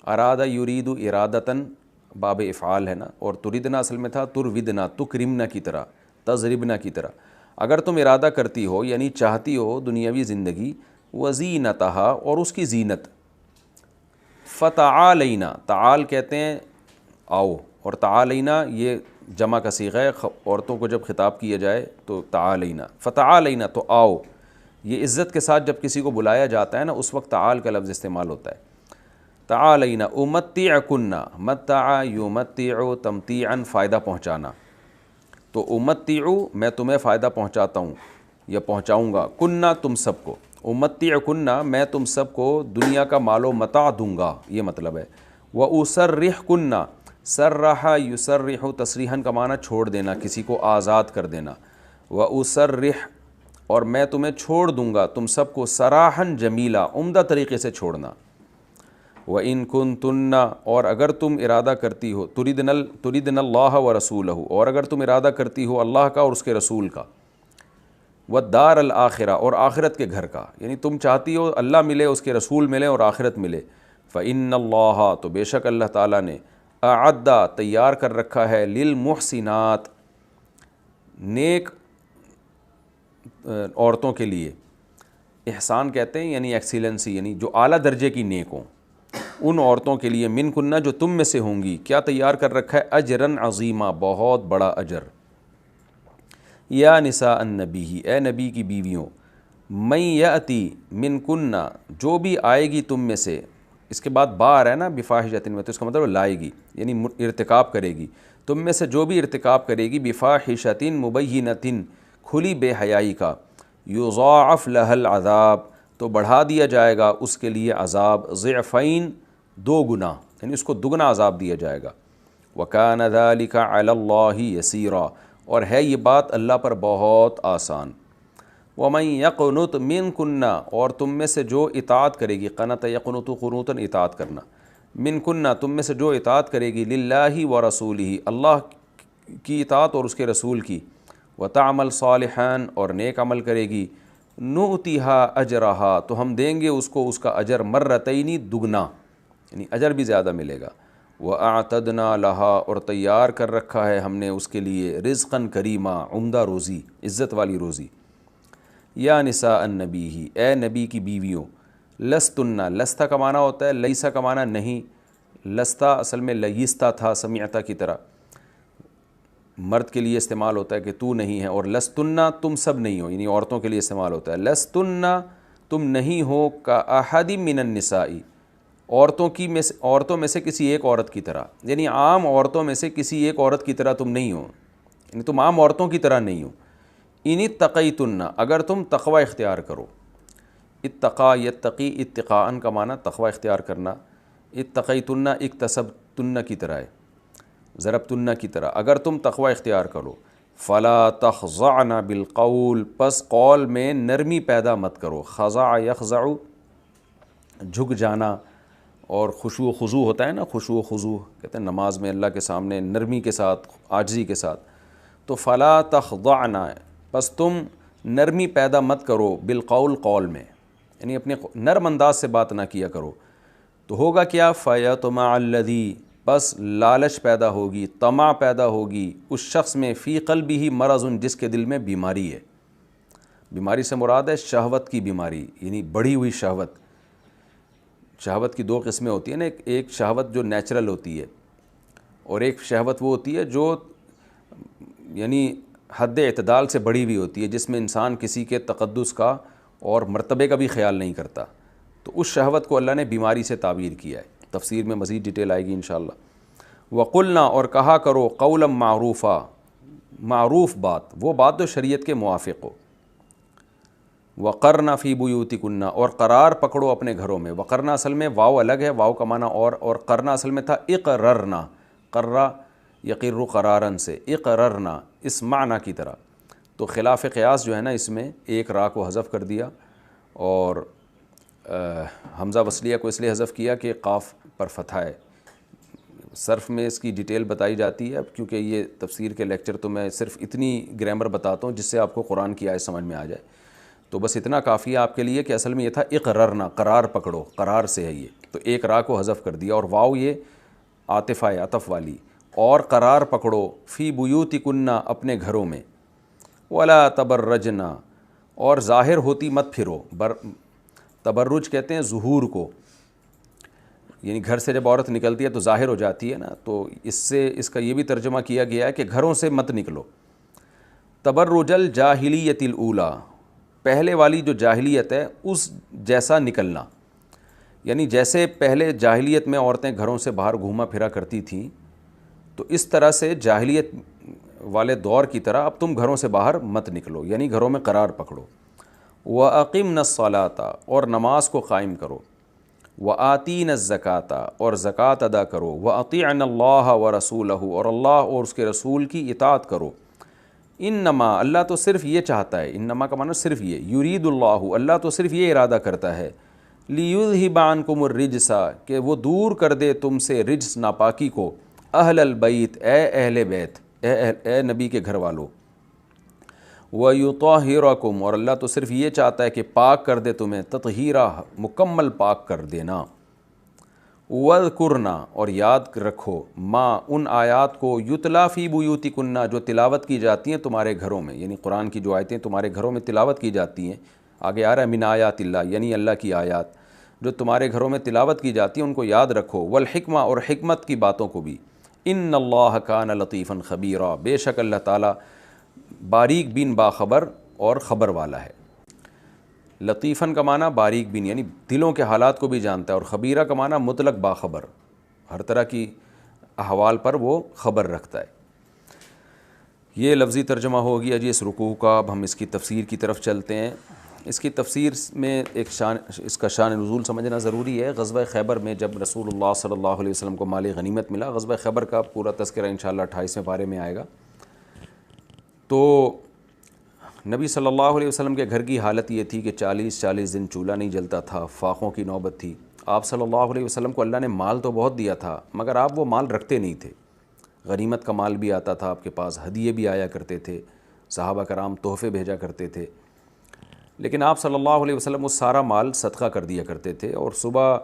ارادہ یرید ارادتاً باب افعال ہے نا، اور تریدنا اصل میں تھا ترودنا، تکرمنا کی طرح، تضربنا کی طرح. اگر تم ارادہ کرتی ہو یعنی چاہتی ہو دنیاوی زندگی، وزینتہا، اور اس کی زینت. فتعالینا، تعال کہتے ہیں آؤ، اور تعالینا یہ جمع کا صیغہ ہے. عورتوں کو جب خطاب کیا جائے تو تعالینا، فتعالینا تو آؤ. یہ عزت کے ساتھ جب کسی کو بلایا جاتا ہے نا، اس وقت تعال کا لفظ استعمال ہوتا ہے. تعالینا امتعکن، متع یمتع تمتیعا، فائدہ پہنچانا. تو امتع، میں تمہیں فائدہ پہنچاتا ہوں یا پہنچاؤں گا. کننا، تم سب کو. امتعکن، میں تم سب کو دنیا کا مال و متاع دوں گا، یہ مطلب ہے. واسرحکن، سرح یسرح، تسریحاً کا معنی چھوڑ دینا، کسی کو آزاد کر دینا. واسرح، اور میں تمہیں چھوڑ دوں گا تم سب کو، سراحاً جمیلا، عمدہ طریقے سے چھوڑنا. وَإِن كُنتُنَّ، اور اگر تم ارادہ کرتی ہو، تُرِدْنَ اللَّهَ وَرَسُولَهُ، اور اگر تم ارادہ کرتی ہو اللہ کا اور اس کے رسول کا. وَالدَّارَ الْآخِرَةَ، اور آخرت کے گھر کا، یعنی تم چاہتی ہو اللہ ملے، اس کے رسول ملے اور آخرت ملے. فَإِنَّ اللَّهَ، تو بے شک اللہ تعالیٰ نے، اعدّ، تیار کر رکھا ہے، للمحسنات، نیک عورتوں کے لیے. احسان کہتے ہیں یعنی ایکسیلنسی، یعنی جو اعلیٰ درجے کی نیک ہوں، ان عورتوں کے لیے، من کننا، جو تم میں سے ہوں گی، کیا تیار کر رکھا ہے؟ اجراً عظیما، بہت بڑا اجر. یا نساء النبی، اے نبی کی بیویوں، من یاتی من کننا، جو بھی آئے گی تم میں سے. اس کے بعد با ہے نا بفاحشۃ میں، تو اس کا مطلب لائے گی، یعنی ارتکاب کرے گی. تم میں سے جو بھی ارتکاب کرے گی، بفاحشۃ مبینۃ، کھلی بے حیائی کا. یضاعف لها العذاب، تو بڑھا دیا جائے گا اس کے لیے عذاب، ضعفین، 2 گنا، یعنی اس کو دگنا عذاب دیا جائے گا. وَكَانَ ذَلِكَ عَلَى اللَّهِ يَسِيرًا، اور ہے یہ بات اللہ پر بہت آسان. وَمَن يَقْنُتْ مِنكُنَّ، اور تم میں سے جو اطاعت کرے گی، قنت یقنت قنوتاً، اطاعت کرنا. منکنہ، تم میں سے جو اطاعت کرے گی، للہ ورسولہ، اللہ کی اطاعت اور اس کے رسول کی. وَتَعْمَلْ صَالِحًا، اور نیک عمل کرے گی. نُؤْتِهَا أَجْرَهَا، تو ہم دیں گے اس کو اس کا اجر، مرتین، دگنا، یعنی اجر بھی زیادہ ملے گا. وَأَعْتَدْنَا لَهَا اور تیار کر رکھا ہے ہم نے اس کے لیے رزقاً کریما عمدہ روزی، عزت والی روزی۔ یا نساء النبی ہی، اے نبی کی بیویوں، لستن، لستہ کا معنی ہوتا ہے لیسا کا معنی نہیں، لستہ اصل میں لیستہ تھا سمعتہ کی طرح، مرد کے لیے استعمال ہوتا ہے کہ تو نہیں ہے، اور لستن تم سب نہیں ہو، یعنی عورتوں کے لیے استعمال ہوتا ہے۔ لستن تم نہیں ہو کا احد من النساء، عورتوں میں سے کسی ایک عورت کی طرح، یعنی عام عورتوں میں سے کسی ایک عورت کی طرح تم نہیں ہو، یعنی تم عام عورتوں کی طرح نہیں ہو۔ ان اتقیتن، اگر تم تقوی اختیار کرو، اتقا یتقی اتقاء کا معنی تقوی اختیار کرنا، اتقیتن اکتسبتن کی طرح ہے، ضربتن کی طرح، اگر تم تقوی اختیار کرو، فلا تخضعن بالقول، پس قول میں نرمی پیدا مت کرو، خضع یخضع جھک جانا، اور خشوع و خضوع ہوتا ہے نا، خشوع و خضوع کہتے ہیں نماز میں اللہ کے سامنے نرمی کے ساتھ، عاجزی کے ساتھ، تو فلا تخضعن، پس تم نرمی پیدا مت کرو بالقول، قول میں، یعنی اپنے نرم انداز سے بات نہ کیا کرو، تو ہوگا کیا، فیطمع الذی، پس لالچ پیدا ہوگی، طمع پیدا ہوگی اس شخص میں، فی قلبہ مرض، جس کے دل میں بیماری ہے۔ بیماری سے مراد ہے شہوت کی بیماری، یعنی بڑھی ہوئی شہوت۔ شہوت کی دو قسمیں ہوتی ہیں نا، ایک شہوت جو نیچرل ہوتی ہے، اور ایک شہوت وہ ہوتی ہے جو یعنی حد اعتدال سے بڑھی ہوئی ہوتی ہے، جس میں انسان کسی کے تقدس کا اور مرتبے کا بھی خیال نہیں کرتا، تو اس شہوت کو اللہ نے بیماری سے تعبیر کیا ہے۔ تفسیر میں مزید ڈیٹیل آئے گی انشاءاللہ۔ وَقُلْنَا، اور کہا کرو، قولا معروفا، معروف بات، وہ بات جو شریعت کے موافق ہو۔ وَقَرْنَ فِي بُيُوتِكُنَّ، اور قرار پکڑو اپنے گھروں میں۔ وقرنا اصل میں واو الگ ہے، واو کا معنی اور قرنا اصل میں تھا اقررنا، قرہ یقر قرارن سے، اقررنا اس معنی کی طرح، تو خلاف قیاس جو ہے نا اس میں ایک را کو حذف کر دیا، اور حمزہ وصلیہ کو اس لیے حذف کیا کہ قاف پر فتحہ ہے۔ صرف میں اس کی ڈیٹیل بتائی جاتی ہے، کیونکہ یہ تفسیر کے لیکچر تو میں صرف اتنی گرامر بتاتا ہوں جس سے آپ کو قرآن کی آیت سمجھ میں آ جائے، تو بس اتنا کافی ہے آپ کے لیے کہ اصل میں یہ تھا اقررنا، قرار پکڑو، قرار سے ہے یہ، تو ایک را کو حذف کر دیا، اور واو یہ عاطفہ ہے، عطف والی، اور قرار پکڑو فی بیوتکن، اپنے گھروں میں، ولا تبرجنا، اور ظاہر ہوتی مت پھرو، تبرج کہتے ہیں ظہور کو، یعنی گھر سے جب عورت نکلتی ہے تو ظاہر ہو جاتی ہے نا، تو اس کا یہ بھی ترجمہ کیا گیا ہے کہ گھروں سے مت نکلو۔ تبرج الجاہلیت الاولی، پہلے والی جو جاہلیت ہے اس جیسا نکلنا، یعنی جیسے پہلے جاہلیت میں عورتیں گھروں سے باہر گھوما پھرا کرتی تھیں، تو اس طرح سے جاہلیت والے دور کی طرح اب تم گھروں سے باہر مت نکلو، یعنی گھروں میں قرار پکڑو۔ وَأَقِمْنَ الصَّلَاةَ، اور نماز کو قائم کرو۔ وَآتِينَ الزَّكَاةَ، اور زکوٰۃ ادا کرو۔ وَأَطِيعْنَ اللَّهَ وَرَسُولَهُ، اور اللہ اور اس کے رسول کی اطاعت کرو۔ انما، اللہ تو صرف یہ چاہتا ہے، انما کا معنی صرف یہ، یرید اللہ، اللہ تو صرف یہ ارادہ کرتا ہے، لیذہب عنکم الرجس، کہ وہ دور کر دے تم سے رجس ناپاکی کو، اہل البیت، اے اہل بیت، اے نبی کے گھر والو، وَيُطَهِّرَكُمْ، اور اللہ تو صرف یہ چاہتا ہے کہ پاک کر دے تمہیں، تطہیرہ مکمل پاک کر دینا۔ وَاذْكُرْنَا، اور یاد رکھو، ما ان آیات کو، یتلا فی بیوتکن، جو تلاوت کی جاتی ہیں تمہارے گھروں میں، یعنی قرآن کی جو آیتیں تمہارے گھروں میں تلاوت کی جاتی ہیں، آگے آ رہا ہے من آیات اللہ، یعنی اللہ کی آیات جو تمہارے گھروں میں تلاوت کی جاتی ہیں ان کو یاد رکھو۔ والحکمہ، اور حکمت کی باتوں کو بھی۔ ان اللہ کان لطیفا خبیرا، بے شک اللہ تعالیٰ باریک بین باخبر اور خبر والا ہے۔ لطیفاً کا معنی باریک بین، یعنی دلوں کے حالات کو بھی جانتا ہے، اور خبیرہ کا معنی مطلق باخبر، ہر طرح کی احوال پر وہ خبر رکھتا ہے۔ یہ لفظی ترجمہ ہو گیا جی اس رکوع کا۔ اب ہم اس کی تفسیر کی طرف چلتے ہیں۔ اس کی تفسیر میں اس کا شان نزول سمجھنا ضروری ہے۔ غزوہ خیبر میں جب رسول اللہ صلی اللہ علیہ وسلم کو مال غنیمت ملا، غزوہ خیبر کا پورا تذکرہ انشاءاللہ 28ویں پارے میں آئے گا، تو نبی صلی اللہ علیہ وسلم کے گھر کی حالت یہ تھی کہ 40 دن چولہا نہیں جلتا تھا، فاقوں کی نوبت تھی۔ آپ صلی اللہ علیہ وسلم کو اللہ نے مال تو بہت دیا تھا، مگر آپ وہ مال رکھتے نہیں تھے۔ غنیمت کا مال بھی آتا تھا آپ کے پاس، ہدیے بھی آیا کرتے تھے، صحابہ کرام تحفے بھیجا کرتے تھے، لیکن آپ صلی اللہ علیہ وسلم وہ سارا مال صدقہ کر دیا کرتے تھے، اور صبح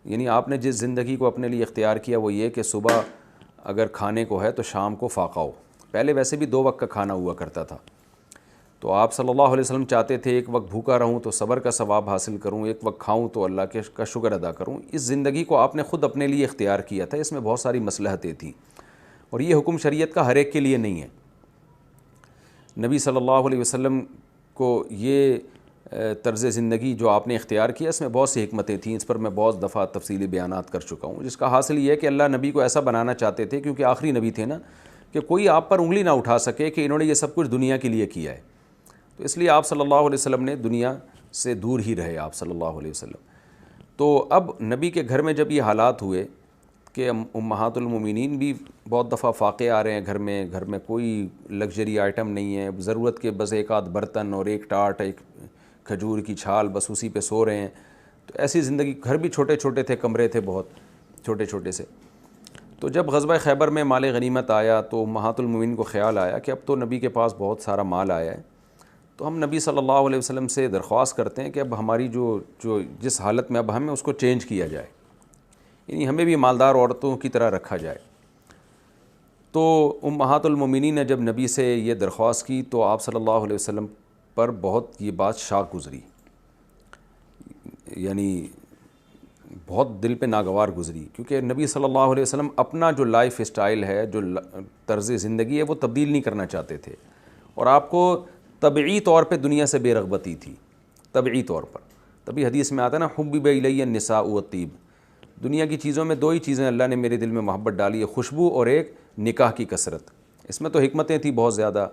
یعنی آپ نے جس زندگی کو اپنے لیے اختیار کیا وہ یہ کہ صبح اگر کھانے کو ہے تو شام کو فاقہ ہو. پہلے ویسے بھی 2 وقت کا کھانا ہوا کرتا تھا, تو آپ صلی اللہ علیہ وسلم چاہتے تھے ایک وقت بھوکا رہوں تو صبر کا ثواب حاصل کروں, ایک وقت کھاؤں تو اللہ کا شکر ادا کروں. اس زندگی کو آپ نے خود اپنے لیے اختیار کیا تھا, اس میں بہت ساری مصلحتیں تھیں, اور یہ حکم شریعت کا ہر ایک کے لیے نہیں ہے. نبی صلی اللہ علیہ وسلم کو یہ طرز زندگی جو آپ نے اختیار کیا اس میں بہت سی حکمتیں تھیں, اس پر میں بہت دفعہ تفصیلی بیانات کر چکا ہوں, جس کا حاصل یہ ہے کہ اللہ نبی کو ایسا بنانا چاہتے تھے, کیونکہ آخری نبی تھے نا, کہ کوئی آپ پر انگلی نہ اٹھا سکے کہ انہوں نے یہ سب کچھ دنیا کے لیے کیا ہے. تو اس لیے آپ صلی اللہ علیہ وسلم نے دنیا سے دور ہی رہے آپ صلی اللہ علیہ وسلم. تو اب نبی کے گھر میں جب یہ حالات ہوئے کہ امہات المومنین بھی بہت دفعہ فاقے آ رہے ہیں گھر میں کوئی لگژری آئٹم نہیں ہے, ضرورت کے بس ایک آدھ برتن اور ایک ٹاٹ, ایک کھجور کی چھال, بس اسی پہ سو رہے ہیں. تو ایسی زندگی, گھر بھی چھوٹے چھوٹے تھے, کمرے تھے بہت چھوٹے چھوٹے سے. تو جب غزوہ خیبر میں مال غنیمت آیا تو امہات المومنین کو خیال آیا کہ اب تو نبی کے پاس بہت سارا مال آیا ہے, تو ہم نبی صلی اللہ علیہ وسلم سے درخواست کرتے ہیں کہ اب ہماری جو جس حالت میں اب ہمیں اس کو چینج کیا جائے, یعنی ہمیں بھی مالدار عورتوں کی طرح رکھا جائے. تو امہات المومنین نے جب نبی سے یہ درخواست کی تو آپ صلی اللہ علیہ وسلم پر بہت یہ بات شاک گزری, یعنی بہت دل پہ ناگوار گزری, کیونکہ نبی صلی اللہ علیہ وسلم اپنا جو لائف اسٹائل ہے, جو طرز زندگی ہے, وہ تبدیل نہیں کرنا چاہتے تھے, اور آپ کو طبعی طور پہ دنیا سے بے رغبتی تھی, طبعی طور پر. تبھی حدیث میں آتا ہے نا, حبب الی النساء والطیب, دنیا کی چیزوں میں 2 ہی چیزیں اللہ نے میرے دل میں محبت ڈالی ہے, خوشبو اور ایک نکاح کی کثرت. اس میں تو حکمتیں تھیں بہت زیادہ.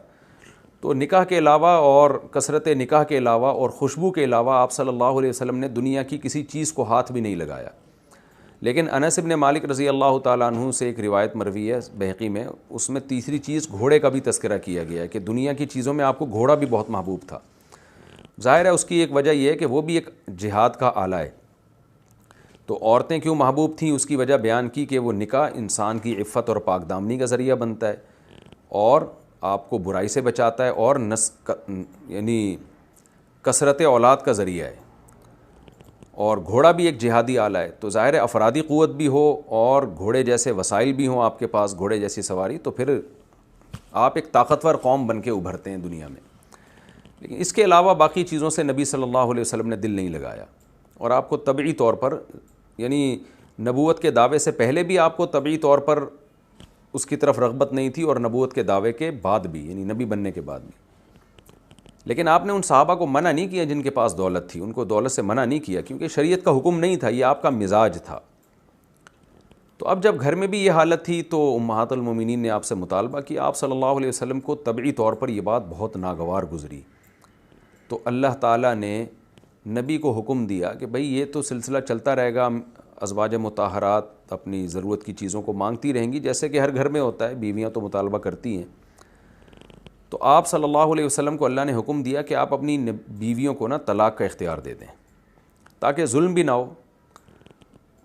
تو نکاح کے علاوہ اور کثرت نکاح کے علاوہ اور خوشبو کے علاوہ آپ صلی اللہ علیہ وسلم نے دنیا کی کسی چیز کو ہاتھ بھی نہیں لگایا. لیکن انس بن مالک رضی اللہ تعالیٰ عنہ سے ایک روایت مروی ہے بہقی میں, اس میں تیسری چیز گھوڑے کا بھی تذکرہ کیا گیا ہے کہ دنیا کی چیزوں میں آپ کو گھوڑا بھی بہت محبوب تھا. ظاہر ہے اس کی ایک وجہ یہ ہے کہ وہ بھی ایک جہاد کا آلہ ہے. تو عورتیں کیوں محبوب تھیں, اس کی وجہ بیان کی کہ وہ نکاح انسان کی عفت اور پاک دامنی کا ذریعہ بنتا ہے, اور آپ کو برائی سے بچاتا ہے, اور یعنی کثرت اولاد کا ذریعہ ہے, اور گھوڑا بھی ایک جہادی آلہ ہے. تو ظاہر ہے افرادی قوت بھی ہو اور گھوڑے جیسے وسائل بھی ہوں آپ کے پاس, گھوڑے جیسی سواری, تو پھر آپ ایک طاقتور قوم بن کے ابھرتے ہیں دنیا میں. لیکن اس کے علاوہ باقی چیزوں سے نبی صلی اللہ علیہ وسلم نے دل نہیں لگایا, اور آپ کو طبعی طور پر, یعنی نبوت کے دعوے سے پہلے بھی آپ کو طبعی طور پر اس کی طرف رغبت نہیں تھی, اور نبوت کے دعوے کے بعد بھی, یعنی نبی بننے کے بعد بھی. لیکن آپ نے ان صحابہ کو منع نہیں کیا جن کے پاس دولت تھی, ان کو دولت سے منع نہیں کیا, کیونکہ شریعت کا حکم نہیں تھا, یہ آپ کا مزاج تھا. تو اب جب گھر میں بھی یہ حالت تھی تو امہات المومنین نے آپ سے مطالبہ کیا. آپ صلی اللہ علیہ وسلم کو طبعی طور پر یہ بات بہت ناگوار گزری. تو اللہ تعالیٰ نے نبی کو حکم دیا کہ بھئی یہ تو سلسلہ چلتا رہے گا, ازواج مطہرات اپنی ضرورت کی چیزوں کو مانگتی رہیں گی, جیسے کہ ہر گھر میں ہوتا ہے, بیویاں تو مطالبہ کرتی ہیں. تو آپ صلی اللہ علیہ وسلم کو اللہ نے حکم دیا کہ آپ اپنی بیویوں کو نا طلاق کا اختیار دے دیں, تاکہ ظلم بھی نہ ہو,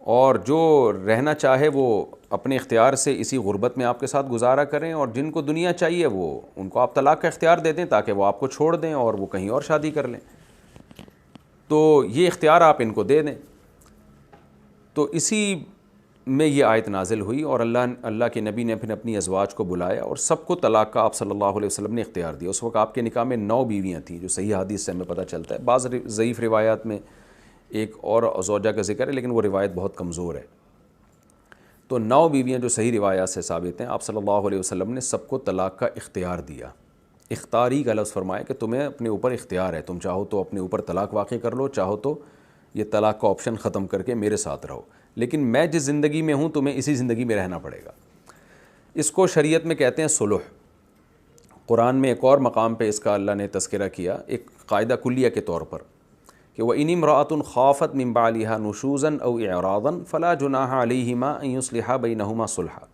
اور جو رہنا چاہے وہ اپنے اختیار سے اسی غربت میں آپ کے ساتھ گزارا کریں, اور جن کو دنیا چاہیے وہ ان کو آپ طلاق کا اختیار دے دیں تاکہ وہ آپ کو چھوڑ دیں اور وہ کہیں اور شادی کر لیں. تو یہ اختیار آپ ان کو دے دیں. تو اسی میں یہ آیت نازل ہوئی, اور اللہ کے نبی نے پھر اپنی ازواج کو بلایا اور سب کو طلاق کا آپ صلی اللہ علیہ وسلم نے اختیار دیا. اس وقت آپ کے نکاح میں 9 بیویاں تھیں, جو صحیح حدیث سے ہمیں پتہ چلتا ہے. بعض ضعیف روایات میں ایک اور زوجہ کا ذکر ہے, لیکن وہ روایت بہت کمزور ہے. تو 9 بیویاں جو صحیح روایات سے ثابت ہیں, آپ صلی اللہ علیہ وسلم نے سب کو طلاق کا اختیار دیا. اختیاری کا لفظ فرمایا کہ تمہیں اپنے اوپر اختیار ہے, تم چاہو تو اپنے اوپر طلاق واقع کر لو, چاہو تو یہ طلاق کا آپشن ختم کر کے میرے ساتھ رہو, لیکن میں جس زندگی میں ہوں تمہیں اسی زندگی میں رہنا پڑے گا. اس کو شریعت میں کہتے ہیں صلح. قرآن میں ایک اور مقام پہ اس کا اللہ نے تذکرہ کیا ایک قاعدہ کلیہ کے طور پر کہ وَإِنِ امْرَأَةٌ خَافَتْ مِنْ بَعْلِهَا نُشُوزًا أَوْ إِعْرَاضًا فَلَا جُنَاحَ عَلَيْهِمَا أَنْ يُصْلِحَا بَيْنَهُمَا صُلْحًا.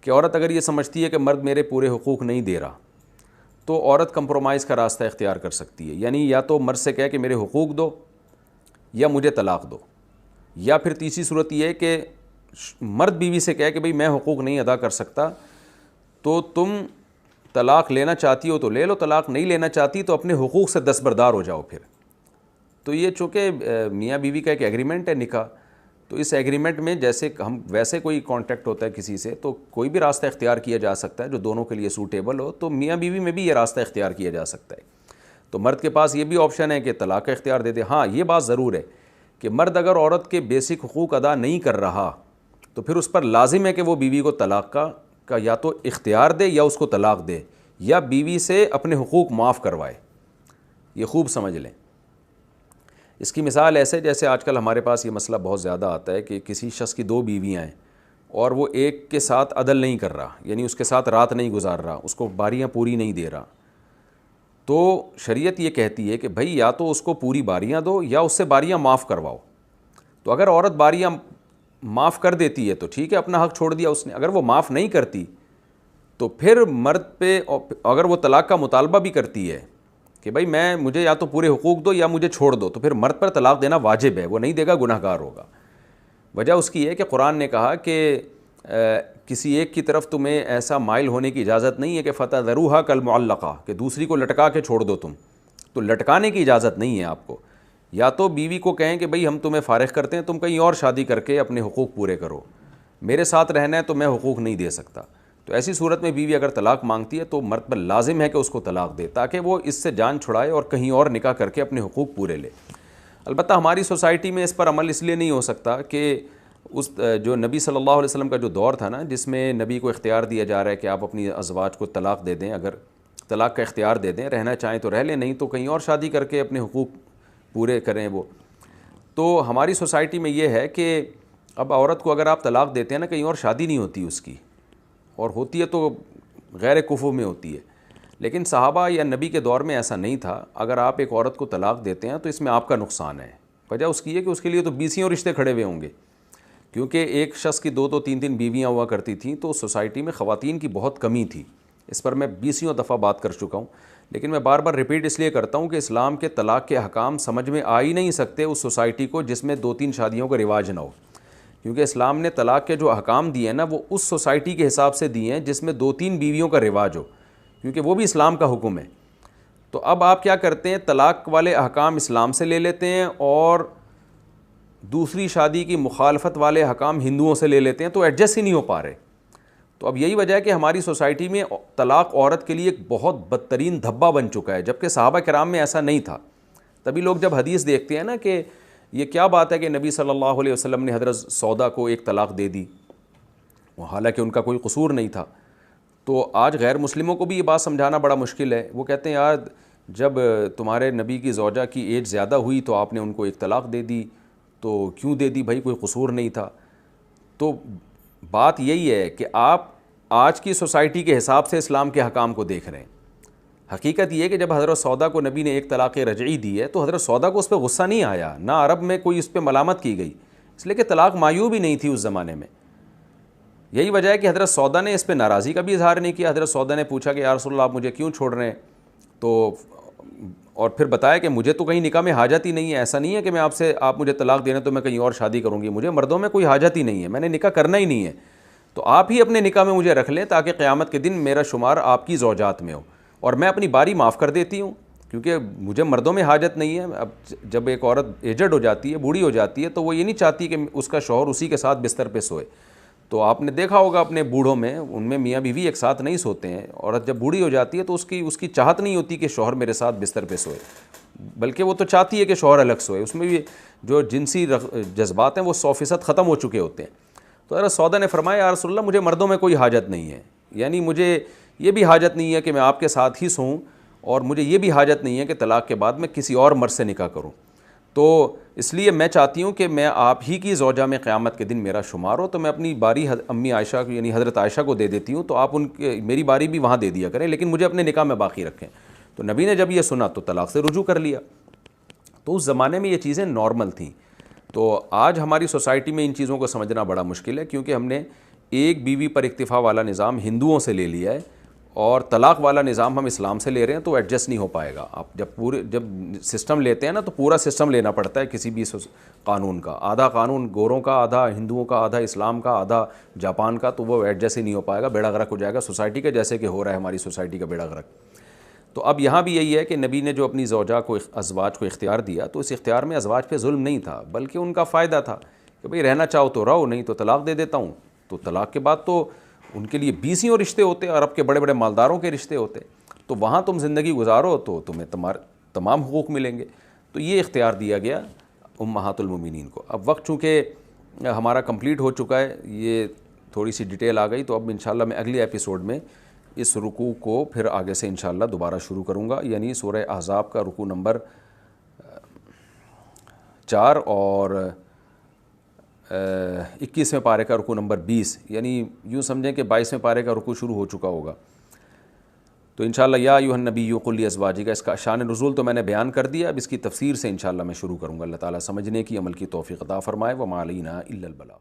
کہ عورت اگر یہ سمجھتی ہے کہ مرد میرے پورے حقوق نہیں دے رہا تو عورت کمپرومائز کا راستہ اختیار کر سکتی ہے, یعنی یا تو مرد سے کہے کہ میرے حقوق دو یا مجھے طلاق دو, یا پھر تیسری صورت یہ ہے کہ مرد بیوی سے کہے کہ بھئی میں حقوق نہیں ادا کر سکتا تو تم طلاق لینا چاہتی ہو تو لے لو, طلاق نہیں لینا چاہتی تو اپنے حقوق سے دستبردار ہو جاؤ پھر. تو یہ چونکہ میاں بیوی کا ایک ایگریمنٹ ہے نکاح, تو اس ایگریمنٹ میں جیسے ہم ویسے کوئی کانٹیکٹ ہوتا ہے کسی سے تو کوئی بھی راستہ اختیار کیا جا سکتا ہے جو دونوں کے لیے سوٹیبل ہو, تو میاں بیوی میں بھی یہ راستہ اختیار کیا جا سکتا ہے. تو مرد کے پاس یہ بھی آپشن ہے کہ طلاق کا اختیار دے دے. ہاں یہ بات ضرور ہے کہ مرد اگر عورت کے بیسک حقوق ادا نہیں کر رہا تو پھر اس پر لازم ہے کہ وہ بیوی کو طلاق کا یا تو اختیار دے یا اس کو طلاق دے, یا بیوی سے اپنے حقوق معاف کروائے. یہ خوب سمجھ لیں. اس کی مثال ایسے جیسے آج کل ہمارے پاس یہ مسئلہ بہت زیادہ آتا ہے کہ کسی شخص کی 2 بیویاں ہیں اور وہ ایک کے ساتھ عدل نہیں کر رہا, یعنی اس کے ساتھ رات نہیں گزار رہا, اس کو باریاں پوری نہیں دے رہا. تو شریعت یہ کہتی ہے کہ بھائی یا تو اس کو پوری باریاں دو یا اس سے باریاں معاف کرواؤ. تو اگر عورت باریاں معاف کر دیتی ہے تو ٹھیک ہے, اپنا حق چھوڑ دیا اس نے. اگر وہ معاف نہیں کرتی تو پھر مرد پہ, اگر وہ طلاق کا مطالبہ بھی کرتی ہے کہ بھائی مجھے یا تو پورے حقوق دو یا مجھے چھوڑ دو, تو پھر مرد پر طلاق دینا واجب ہے, وہ نہیں دے گا گناہ گار ہوگا. وجہ اس کی ہے کہ قرآن نے کہا کہ کسی ایک کی طرف تمہیں ایسا مائل ہونے کی اجازت نہیں ہے کہ فَتَذَرُوهَا كَالْمُعَلَّقَةِ کہ دوسری کو لٹکا کے چھوڑ دو تم. تو لٹکانے کی اجازت نہیں ہے آپ کو. یا تو بیوی کو کہیں کہ بھئی ہم تمہیں فارغ کرتے ہیں, تم کہیں اور شادی کر کے اپنے حقوق پورے کرو, میرے ساتھ رہنا ہے تو میں حقوق نہیں دے سکتا. تو ایسی صورت میں بیوی اگر طلاق مانگتی ہے تو مرد پر لازم ہے کہ اس کو طلاق دے تاکہ وہ اس سے جان چھڑائے اور کہیں اور نکاح کر کے اپنے حقوق پورے لے. البتہ ہماری سوسائٹی میں اس پر عمل اس لیے نہیں ہو سکتا کہ اس جو نبی صلی اللہ علیہ وسلم کا جو دور تھا نا, جس میں نبی کو اختیار دیا جا رہا ہے کہ آپ اپنی ازواج کو طلاق دے دیں, اگر طلاق کا اختیار دے دیں, رہنا چاہیں تو رہ لیں, نہیں تو کہیں اور شادی کر کے اپنے حقوق پورے کریں وہ. تو ہماری سوسائٹی میں یہ ہے کہ اب عورت کو اگر آپ طلاق دیتے ہیں نا, کہیں اور شادی نہیں ہوتی اس کی, اور ہوتی ہے تو غیر کفو میں ہوتی ہے. لیکن صحابہ یا نبی کے دور میں ایسا نہیں تھا. اگر آپ ایک عورت کو طلاق دیتے ہیں تو اس میں آپ کا نقصان ہے. وجہ اس کی ہے کہ اس کے لیے تو 20 رشتے کھڑے ہوئے ہوں گے, کیونکہ ایک شخص کی 2 3 بیویاں ہوا کرتی تھیں, تو سوسائٹی میں خواتین کی بہت کمی تھی. اس پر میں 20 دفعہ بات کر چکا ہوں, لیکن میں بار بار ریپیٹ اس لیے کرتا ہوں کہ اسلام کے طلاق کے احکام سمجھ میں آ ہی نہیں سکتے اس سوسائٹی کو جس میں 2 3 شادیوں کا رواج نہ ہو. کیونکہ اسلام نے طلاق کے جو احکام دیے ہیں نا, وہ اس سوسائٹی کے حساب سے دیے ہیں جس میں 2 3 بیویوں کا رواج ہو, کیونکہ وہ بھی اسلام کا حکم ہے. تو اب آپ کیا کرتے ہیں, طلاق والے احکام اسلام سے لے لیتے ہیں اور دوسری شادی کی مخالفت والے احکام ہندوؤں سے لے لیتے ہیں, تو ایڈجسٹ ہی نہیں ہو پا رہے. تو اب یہی وجہ ہے کہ ہماری سوسائٹی میں طلاق عورت کے لیے ایک بہت بدترین دھبا بن چکا ہے, جبکہ صحابہ کرام میں ایسا نہیں تھا. تبھی لوگ جب حدیث دیکھتے ہیں نا کہ یہ کیا بات ہے کہ نبی صلی اللہ علیہ وسلم نے حضرت سودا کو ایک طلاق دے دی, حالانکہ ان کا کوئی قصور نہیں تھا. تو آج غیر مسلموں کو بھی یہ بات سمجھانا بڑا مشکل ہے. وہ کہتے ہیں یار جب تمہارے نبی کی زوجہ کی ایج زیادہ ہوئی تو آپ نے ان کو ایک طلاق دے دی, تو کیوں دے دی بھائی, کوئی قصور نہیں تھا. تو بات یہی ہے کہ آپ آج کی سوسائٹی کے حساب سے اسلام کے حکام کو دیکھ رہے ہیں. حقیقت یہ ہے کہ جب حضرت سودا کو نبی نے ایک طلاق رجعی دی ہے تو حضرت سودا کو اس پہ غصہ نہیں آیا, نہ عرب میں کوئی اس پہ ملامت کی گئی, اس لیے کہ طلاق معیوب ہی نہیں تھی اس زمانے میں. یہی وجہ ہے کہ حضرت سودا نے اس پہ ناراضی کا بھی اظہار نہیں کیا. حضرت سودا نے پوچھا کہ یا رسول اللہ آپ مجھے کیوں چھوڑ رہے ہیں, تو اور پھر بتایا کہ مجھے تو کہیں نکاح میں حاجت ہی نہیں ہے. ایسا نہیں ہے کہ میں آپ مجھے طلاق دے رہے ہیں تو میں کہیں اور شادی کروں گی, مجھے مردوں میں کوئی حاجت ہی نہیں ہے, میں نے نکاح کرنا ہی نہیں ہے. تو آپ ہی اپنے نکاح میں مجھے رکھ لیں تاکہ قیامت کے دن میرا شمار آپ کی زوجات میں ہو, اور میں اپنی باری معاف کر دیتی ہوں, کیونکہ مجھے مردوں میں حاجت نہیں ہے. اب جب ایک عورت ایجڈ ہو جاتی ہے, بوڑھی ہو جاتی ہے, تو وہ یہ نہیں چاہتی کہ اس کا شوہر اسی کے ساتھ بستر پہ سوئے. تو آپ نے دیکھا ہوگا اپنے بوڑھوں میں, ان میں میاں بیوی ایک ساتھ نہیں سوتے ہیں. عورت جب بوڑھی ہو جاتی ہے تو اس کی چاہت نہیں ہوتی کہ شوہر میرے ساتھ بستر پہ سوئے, بلکہ وہ تو چاہتی ہے کہ شوہر الگ سوئے. اس میں بھی جو جنسی جذبات ہیں وہ 100% ختم ہو چکے ہوتے ہیں. تو حضرت سودا نے فرمایا یا رسول اللہ مجھے مردوں میں کوئی حاجت نہیں ہے, یعنی مجھے یہ بھی حاجت نہیں ہے کہ میں آپ کے ساتھ ہی سوؤں, اور مجھے یہ بھی حاجت نہیں ہے کہ طلاق کے بعد میں کسی اور مرد سے نکاح کروں. تو اس لیے میں چاہتی ہوں کہ میں آپ ہی کی زوجہ میں قیامت کے دن میرا شمار ہو, تو میں اپنی باری امی عائشہ یعنی حضرت عائشہ کو دے دیتی ہوں, تو آپ میری باری بھی وہاں دے دیا کریں, لیکن مجھے اپنے نکاح میں باقی رکھیں. تو نبی نے جب یہ سنا تو طلاق سے رجوع کر لیا. تو اس زمانے میں یہ چیزیں نارمل تھیں. تو آج ہماری سوسائٹی میں ان چیزوں کو سمجھنا بڑا مشکل ہے, کیونکہ ہم نے ایک بیوی پر اکتفا والا نظام ہندوؤں سے لے لیا ہے, اور طلاق والا نظام ہم اسلام سے لے رہے ہیں, تو ایڈجسٹ نہیں ہو پائے گا. آپ جب سسٹم لیتے ہیں نا, تو پورا سسٹم لینا پڑتا ہے کسی بھی قانون کا. آدھا قانون گوروں کا, آدھا ہندوؤں کا, آدھا اسلام کا, آدھا جاپان کا, تو وہ ایڈجسٹ ہی نہیں ہو پائے گا. بیڑا غرق ہو جائے گا سوسائٹی کا, جیسے کہ ہو رہا ہے ہماری سوسائٹی کا بیڑا غرق. تو اب یہاں بھی یہی ہے کہ نبی نے جو اپنی زوجہ کو ازواج کو اختیار دیا, تو اس اختیار میں ازواج پہ ظلم نہیں تھا, بلکہ ان کا فائدہ تھا کہ بھئی رہنا چاہو تو رہو، نہیں تو طلاق دے دیتا ہوں. تو طلاق کے بعد تو ان کے لیے بیسیوں رشتے ہوتے، عرب کے بڑے بڑے مالداروں کے رشتے ہوتے، تو وہاں تم زندگی گزارو تو تمہیں تمام حقوق ملیں گے. تو یہ اختیار دیا گیا امہات المومنین کو. اب وقت چونکہ ہمارا کمپلیٹ ہو چکا ہے، یہ تھوڑی سی ڈیٹیل آ گئی، تو اب انشاءاللہ میں اگلے ایپیسوڈ میں اس رکوع کو پھر آگے سے انشاءاللہ دوبارہ شروع کروں گا، یعنی سورہ احزاب کا رکوع نمبر 4 اور 21ویں پارے کا رکوع نمبر 20، یعنی یوں سمجھیں کہ 22ویں پارے کا رکوع شروع ہو چکا ہوگا. تو انشاءاللہ یا ایھا النبی قل لازواجک، اس کا شان نزول تو میں نے بیان کر دیا، اب اس کی تفسیر سے انشاءاللہ میں شروع کروں گا. اللہ تعالیٰ سمجھنے کی، عمل کی توفیق عطا فرمائے. وما علینا الا البلاغ.